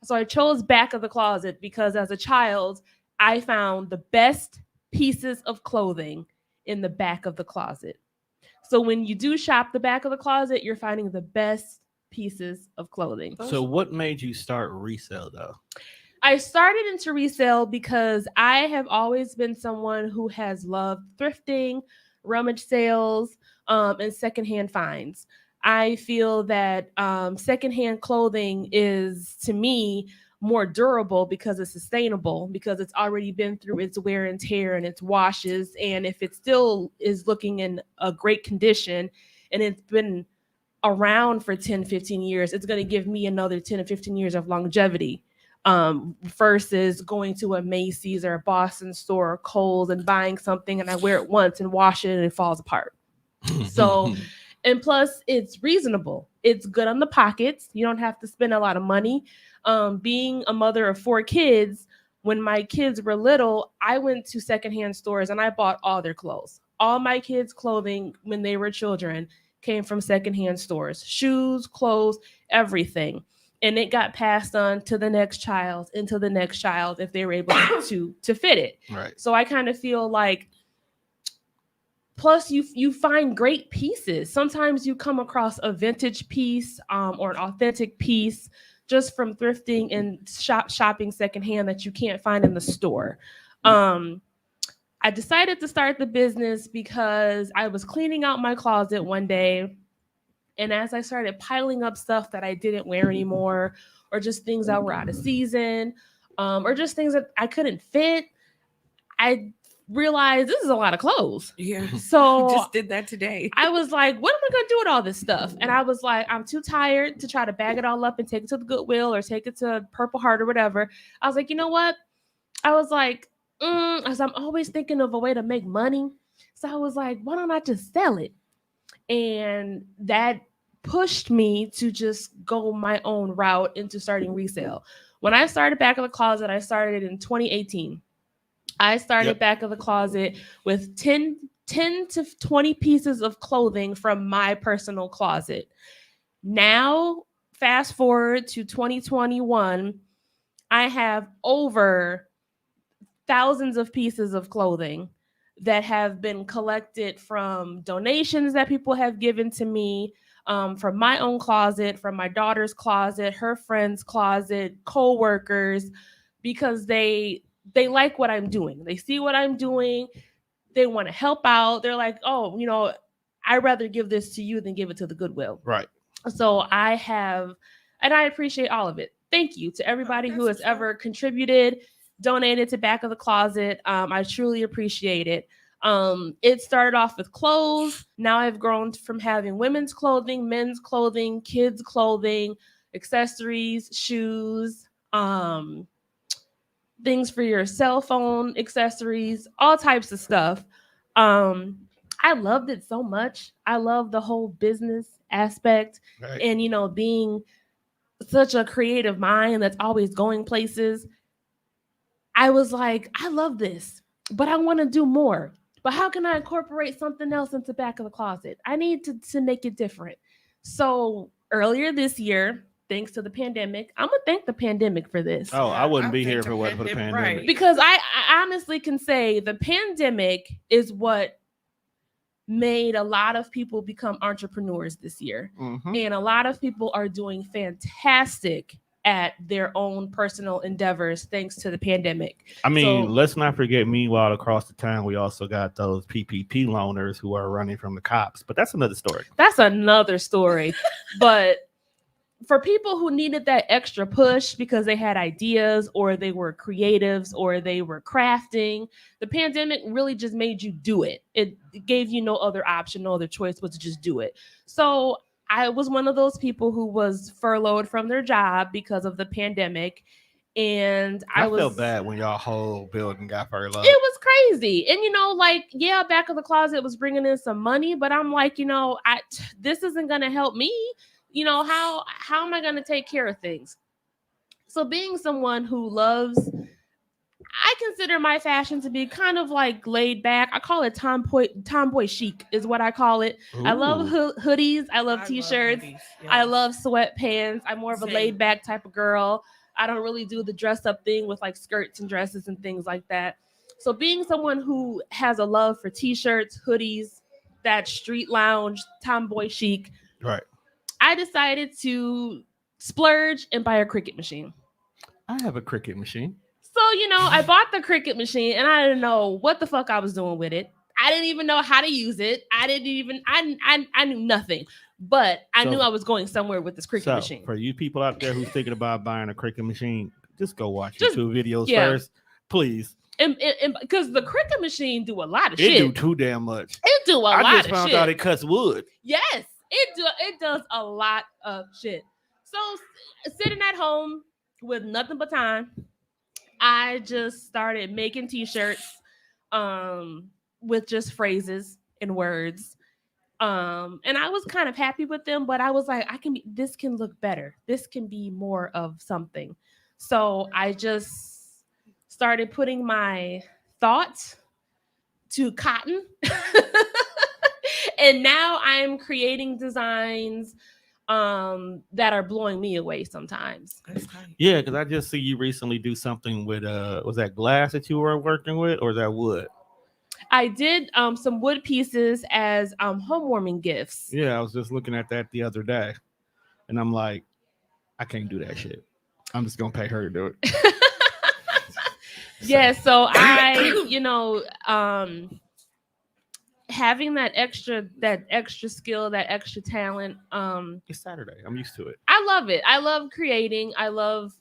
So I chose Back of the Closet because as a child, I found the best pieces of clothing in the back of the closet. So when you do shop the back of the closet, you're finding the best pieces of clothing. So what made you start resale though? I started into resale because I have always been someone who has loved thrifting, rummage sales, and secondhand finds. I feel that secondhand clothing is, to me, more durable because it's sustainable, because it's already been through its wear and tear and its washes. And if it still is looking in a great condition and it's been around for 10, 15 years, it's going to give me another 10 or 15 years of longevity, versus going to a Macy's or a Boston store or Kohl's and buying something and I wear it once and wash it and it falls apart. So, and plus it's reasonable. It's good on the pockets. You don't have to spend a lot of money. Being a mother of 4 kids, when my kids were little, I went to secondhand stores and I bought all their clothes. All my kids' clothing when they were children came from secondhand stores. Shoes, clothes, everything. And it got passed on to the next child and to the next child if they were able to fit it. Right. So I kind of feel like, plus you find great pieces. Sometimes you come across a vintage piece, or an authentic piece just from thrifting and shopping secondhand that you can't find in the store. I decided to start the business because I was cleaning out my closet one day, and as I started piling up stuff that I didn't wear anymore, or just things that were out of season, or just things that I couldn't fit, I realized this is a lot of clothes. Yeah. So Just did that today. I was like, what am I going to do with all this stuff? And I was like, I'm too tired to try to bag it all up and take it to the Goodwill or take it to Purple Heart or whatever. I was like, you know what? I was like, as I'm always thinking of a way to make money. So I was like, why don't I just sell it? And that pushed me to just go my own route into starting resale. When I started Back of the Closet, I started in 2018. I started Back of the Closet with 10 to 20 pieces of clothing from my personal closet. Now, fast forward to 2021, I have over thousands of pieces of clothing that have been collected from donations that people have given to me, from my own closet, from my daughter's closet, her friend's closet, co-workers, because they like what I'm doing. They see what I'm doing. They want to help out. They're like, oh, I'd rather give this to you than give it to the Goodwill. Right. So I have, and I appreciate all of it. Thank you to everybody who has ever contributed, donated to Back of the Closet. I truly appreciate it. It started off with clothes. Now I've grown from having women's clothing, men's clothing, kids' clothing, accessories, shoes, things for your cell phone, accessories, all types of stuff. I loved it so much. I love the whole business aspect, Right. and being such a creative mind that's always going places. I was like, I love this, but I want to do more. But how can I incorporate something else into Back of the Closet? I need to make it different. So earlier this year, thanks to the pandemic, I'm gonna thank the pandemic for this. Oh, I wouldn't I'll be take here if the it wasn't for the pandemic, pandemic. right. Because I honestly can say the pandemic is what made a lot of people become entrepreneurs this year. Mhm. And a lot of people are doing fantastic at their own personal endeavors thanks to the pandemic. I mean, So- let's not forget, meanwhile, across the town, we also got those PPP loaners who are running from the cops. But that's another story. That's another story. But for people who needed that extra push because they had ideas or they were creatives or they were crafting, the pandemic really just made you do it. It gave you no other option, no other choice but to just do it. So I was one of those people who was furloughed from their job because of the pandemic. And I was felt bad when y'all whole building got furloughed. It was crazy. And Back of the Closet was bringing in some money, but I'm like, this isn't going to help me. How am I going to take care of things? So being someone who loves, I consider my fashion to be kind of like laid back. I call it tomboy chic is what I call it. I love Ooh. hoodies. I love t-shirts. hoodies, I yes. love sweatpants. I'm more of a Same. laid back type of girl. I don't really do the dress up thing with like skirts and dresses and things like that. So being someone who has a love for t-shirts, hoodies, that street lounge, tomboy chic, Right. I decided to splurge and buy a Cricut machine. I have a Cricut machine. So, I bought the Cricut machine and I didn't know what the fuck I was doing with it. I didn't even know how to use it. I knew nothing. But I So- knew I was going somewhere with this Cricut So machine. for you people out there who's thinking about buying a Cricut machine, just go watch Just- YouTube videos yeah. first, please. And because the Cricut machine do a lot of It do shit. too damn much. It do a lot I just of found shit. out it cuts wood. Yes, it does a lot of shit. So sitting at home with nothing but time, I just started making t-shirts with just phrases and words. And I was kind of happy with them, but I was like, this can look better. This can be more of something. So I just started putting my thoughts to cotton. And now I'm creating designs that are blowing me away sometimes. That's tight. Yeah, because I just see you recently do something with was that glass that you were working with, or is that wood? I did some wood pieces as home warming gifts. Yeah, I was just looking at that the other day, and I'm like, I can't do that shit. I'm just gonna pay her to do it. Yeah, so I, having that extra skill, that extra talent, It's Saturday. I'm used to it. I love it. I love creating. I love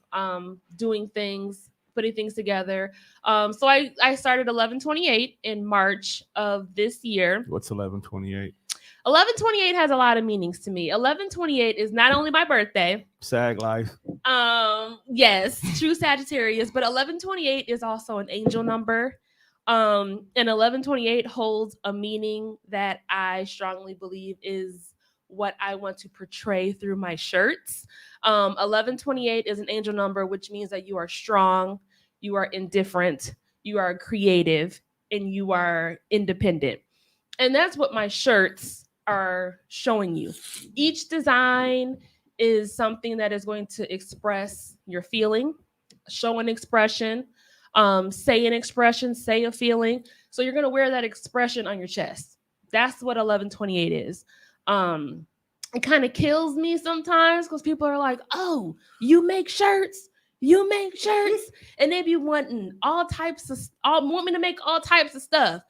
doing things, putting things together. So I started 1128 in March of this year. What's 1128? 1128 has a lot of meanings to me. 1128 is not only my birthday. Sag life. Yes, true Sagittarius, but 1128 is also an angel number. And 1128 holds a meaning that I strongly believe is what I want to portray through my shirts. 1128 is an angel number, which means that you are strong, you are indifferent, you are creative, and you are independent. And that's what my shirts are showing you. Each design is something that is going to express your feeling, show an expression, say an expression, say a feeling. So you're going to wear that expression on your chest. That's what 1128 is. It kind of kills me sometimes because people are like, oh, you make shirts? You make shirts? And they be wanting want me to make all types of stuff.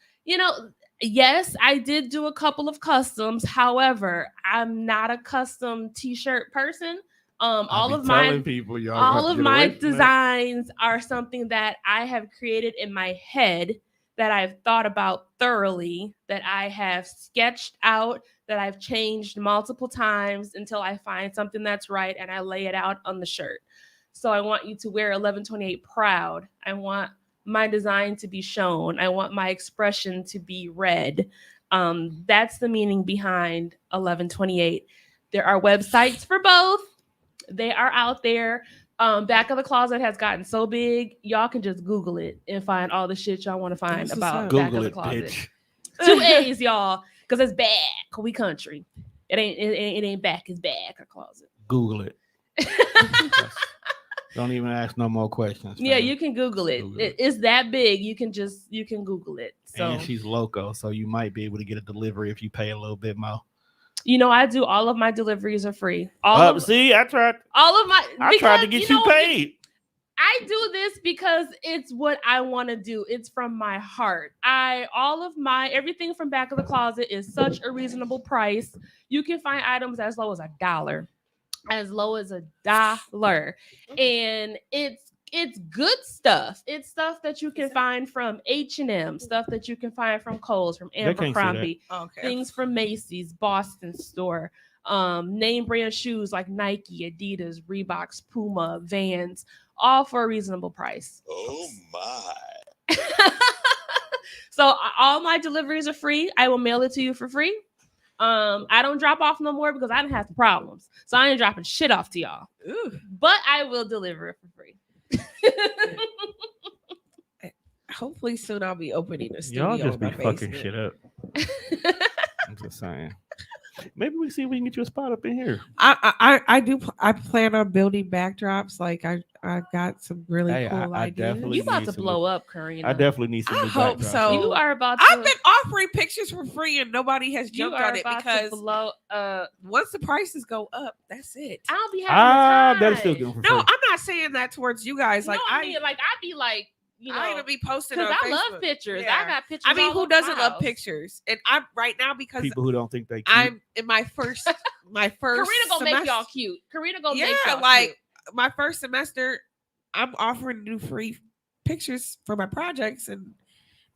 Yes, I did do a couple of customs. However, I'm not a custom t-shirt person. All of my designs are something that I have created in my head, that I've thought about thoroughly, that I have sketched out, that I've changed multiple times until I find something that's right and I lay it out on the shirt. So I want you to wear 1128 proud. I want my design to be shown. I want my expression to be read. That's the meaning behind 1128. There are websites for both. They are out there. Back of the Closet has gotten so big, y'all can just Google it and find all the shit y'all want to find That's what's about up. Back Google of the it, Closet. bitch. 2 A's, y'all, because it's back. We country. It ain't back. It's back of the closet. Google it. Don't even ask no more questions. Yeah, fam. you can Google it. Google it. It's that big. You can Google it. So And she's loco, so you might be able to get a delivery if you pay a little bit more. I do all of my deliveries are free. See, I tried to get you paid. I do this because it's what I want to do. It's from my heart. Everything from Back of the Closet is such a reasonable price. You can find items as low as $1. As low as $1. And it's good stuff. It's stuff that you can find from H&M, stuff that you can find from Kohl's, from Abercrombie, Okay. things from Macy's, Boston store, name brand shoes like Nike, Adidas, Reeboks, Puma, Vans, all for a reasonable price. Oh my. So all my deliveries are free. I will mail it to you for free. I don't drop off no more because I didn't have the problems. So I ain't dropping shit off to y'all. Ooh. But I will deliver it for free. Hopefully soon I'll be opening a studio. Y'all just in be my fucking basement. shit up. I'm just saying. Maybe we see if we can get you a spot up in here. I plan on building backdrops. Like I got some really Hey, cool I ideas. definitely You about need to some blow up, Karina. I definitely need some I new hope backdrops. so. You are about I've to. been offering pictures for free and nobody has You jumped are on it about because to blow. once the prices go up, that's it. I don't be having the time. That's still good for No, free. I'm not saying that towards you guys. Like no, I mean, like I'd be like, you know, I even be posting because on I Facebook. love pictures. Yeah. I got pictures. I mean, all who over doesn't my love house. pictures? And I'm right now because People who don't think they cute. I'm in my first Karina gonna make y'all cute. Karina gonna make y'all like cute. my first semester, I'm offering to do free pictures for my projects and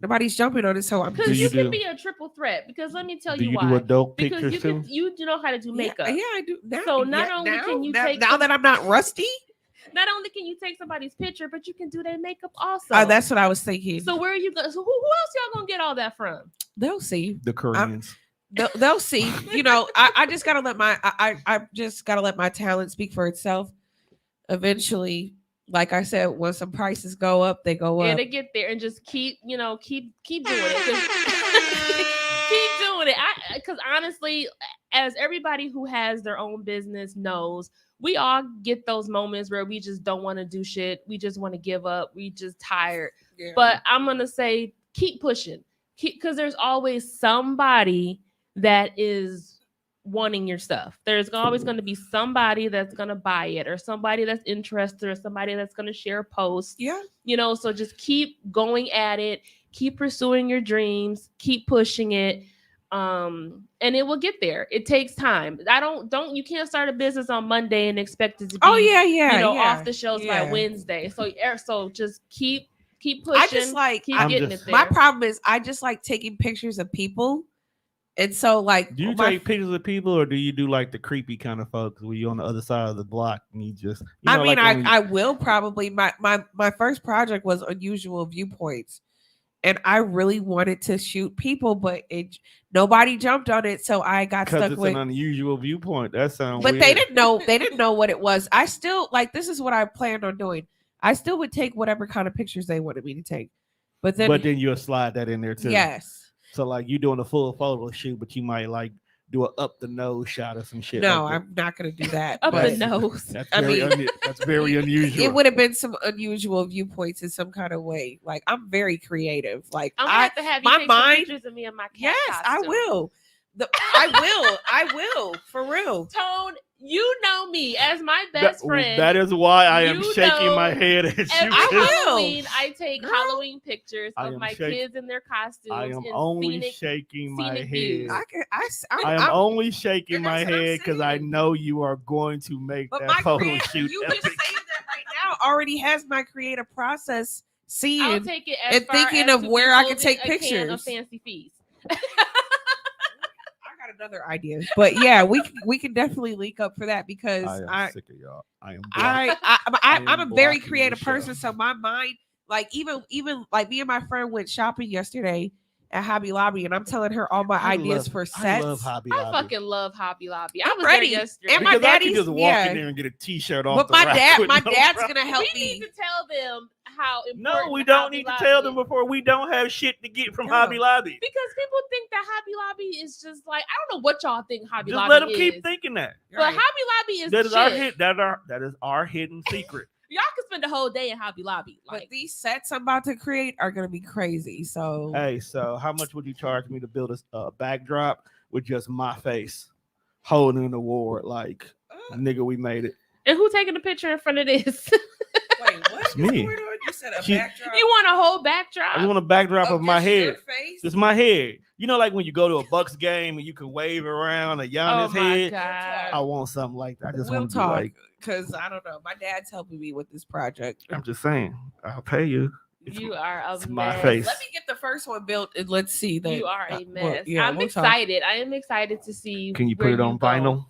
nobody's jumping on it. So I'm Because Do you you can do- be a triple threat. Because let me tell Do you you why. do adult Because pictures you too? can, you do know how to do makeup. Yeah, I do. Now, So not only can you take now some- that I'm not rusty, Not only can you take somebody's picture, but you can do their makeup also. that's what I was thinking. So where are you going? So who else y'all gonna get all that from? They'll see. The Koreans. They'll see. You know, I just gotta let I just gotta let my talent speak for itself. Eventually, like I said, once some prices go up, they go Yeah, up. to get there and just keep doing it. 'Cause- keep doing it. Because honestly, as everybody who has their own business knows, we all get those moments where we just don't want to do shit. We just want to give up. We just tired. Yeah. But I'm gonna say keep pushing, because there's always somebody that is wanting your stuff. There's always going to be somebody that's going to buy it, or somebody that's interested, or somebody that's going to share a post. Yeah. You know, so just keep going at it, keep pursuing your dreams, keep pushing it. And it will get there. It takes time. You can't start a business on Monday and expect it to be off the shelves by Wednesday. So just keep pushing. I just like keep getting it there. My problem is I just like taking pictures of people. And so, like, Do you take pictures of people, or do you do like the creepy kind of folks where you on the other side of the block and you just? I will probably. My first project was Unusual Viewpoints, and I really wanted to shoot people, but nobody jumped on it, so I got stuck because it's with an unusual viewpoint. That sounds. But weird. they didn't know what it was. I still this is what I planned on doing. I still would take whatever kind of pictures they wanted me to take, but then you'll slide that in there too. Yes. So like you doing a full photo shoot, but you might like do a up the nose shot or some shit. No, like I'm not gonna do that. Up but the nose. That's I very, mean, that's very unusual. It would have been some unusual viewpoints in some kind of way. Like I'm very creative. Like I'm gonna have to have you my take mind- some pictures of me in my cat yes, I costume. will. I will for real. Tone, you know me as my best friend. That is why I am You shaking know, my head at you. Every I will. Halloween, I take Girl. Halloween pictures I of am my kids in their costumes. I am in only scenic- shaking my scenic head. views. I am only shaking and my that's what I'm head because I saying. know you are going to make But that my photo shoot you just epic. saying that right now already has my creative process I'll seeing. take it as and far thinking as of to where I can beholding take a can of pictures. Fancy Feast. I got another idea, but yeah, we can definitely link up for that because I am sick of y'all. I am. I'm a very blocking creative the show. person, so my mind, like even like me and my friend went shopping yesterday at Hobby Lobby, and I'm telling her all my ideas for sets. I love Hobby I Lobby. fucking love Hobby Lobby. I I'm was ready. there yesterday. And my Because I can daddy's- just walk yeah. in there and get a T-shirt off But the my rack with dad's no problem. gonna help we me. need to tell them how important. No, we don't need to tell them before we don't have shit to get from No. Hobby Lobby. because people think that Hobby Lobby is just like, I don't know what y'all think Hobby Just Lobby let them is. keep thinking that. But Right. Hobby Lobby is That is our shit. hit. That is our hidden secret. Y'all can spend a whole day in Hobby Lobby. But Like, these sets I'm about to create are gonna be crazy. So Hey, so how much would you charge me to build a backdrop with just my face holding an award? Like, nigga, we made it. and who taking the picture in front of this? wait, what? It's me. You said a She- backdrop. You want a whole I backdrop? just want a backdrop of my just your head. face? Just my head. You know, like when you go to a Bucks game and you can wave around a Oh Giannis my head. god! I want something like that. I just We'll want to talk like. because I don't know. My dad's helping me with this project. I'm just saying. I'll pay you. It's You are a it's mess. my face. Let me get the first one built and let's see that. You are a well, mess. yeah, I'm we'll talk. excited. I am excited to see. Can you put where it on go. vinyl?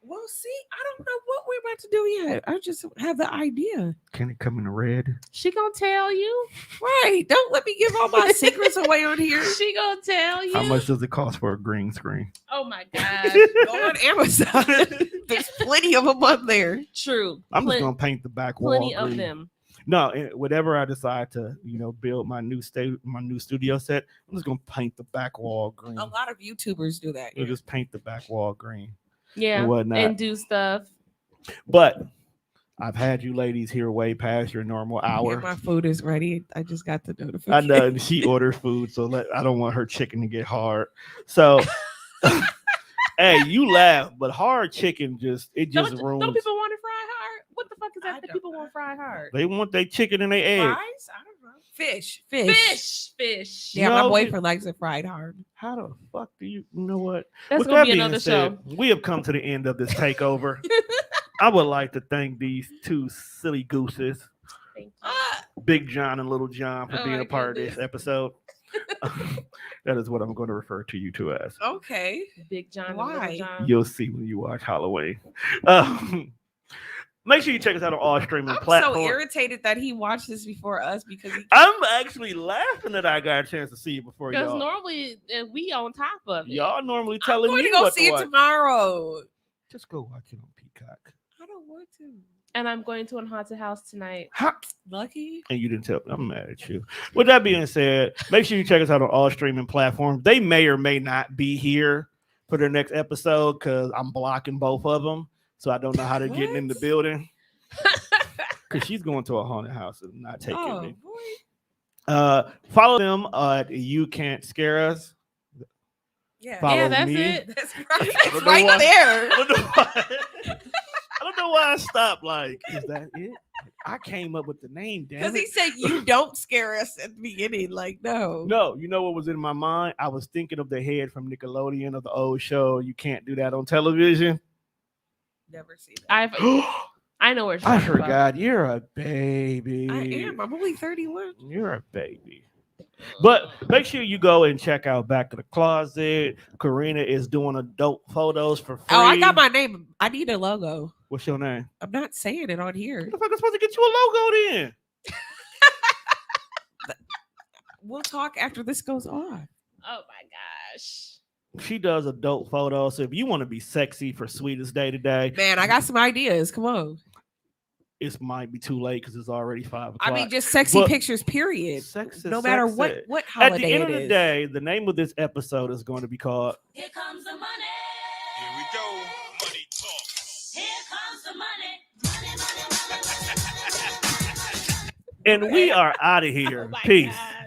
Well, see, I don't know what we're about to do yet. I just have the idea. Can it come in red? She gonna tell you. Right. Don't let me give all my secrets away on here. She gonna tell you. How much does it cost for a green screen? Oh my god! Go on Amazon. There's plenty of them on there. True. I'm just Plen- gonna paint the back wall plenty of green. them. No, whatever I decide to, build my new studio set, I'm just gonna paint the back wall green. A lot of YouTubers do that. We'll just paint the back wall green Yeah, and whatnot. and do stuff. But I've had you ladies here way past your normal hour. Yeah, my food is ready. I just got the I notification. know and she orders food, so I don't want her chicken to get hard. So, hey, you laugh, but hard chicken just ruins. Don't people want it fried hard? What the fuck is that? I The don't people know. want fried hard. They want their chicken and their egg. Fries? I don't know. Fish. Fish. Yeah, No, my boyfriend likes it fried hard. How the fuck do you know what? That's With gonna that be being another said, show. we have come to the end of this takeover. I would like to thank these two silly gooses, Thank you. Ah, Big John and Little John, for Oh being my a part of goodness. this episode. That is what I'm going to refer to you two as. okay. Big John. Why? And Little John. You'll see when you watch Halloween. Make sure you check us out on all streaming I'm platforms. so irritated that he watched this before us because he I'm actually laughing that I got a chance to see it before Because y'all. normally we on top of it. Y'all normally I'm telling going me to go what see to it watch. tomorrow. Just go watch it on Peacock. I don't want to. And I'm going to a haunted house tonight. Lucky. And you didn't tell me. I'm mad at you. With that being said, make sure you check us out on all streaming platforms. They may or may not be here for their next episode because I'm blocking both of them. So I don't know how they're getting in the What? building. Because she's going to a haunted house and not taking Oh, me. boy. Follow them at You Can't Scare Us. Yeah. Follow Yeah, that's me. it. That's right. I It's don't know right why- there. I don't know why. I don't know why I stopped. Like, is that it? I came up with the name, damn Because it. he said you don't scare us at the beginning. Like, no. No, you know what was in my mind? I was thinking of the head from Nickelodeon of the old show. You can't do that on television. Never see that. I know where it's I from. forgot. You're a baby. I am. I'm only 31. You're a baby. But make sure you go and check out Back to the Closet. Karina is doing adult photos for free. Oh, I got my name. I need a logo. What's your name? I'm not saying it on here. What the fuck am I supposed to get you a logo then? We'll talk after this goes on. Oh my gosh. She does adult photos. So if you want to be sexy for Sweetest Day today, Man, I got some ideas. Come on. it might be too late because it's already 5 o'clock. I mean, just sexy But pictures, period. sex is No matter sexy. what At holiday the end it of the is. day, the name of this episode is going to be called Here comes the money. Here we go. Money talk. Here comes the money. Money. And we are out of here. Oh my Peace. God.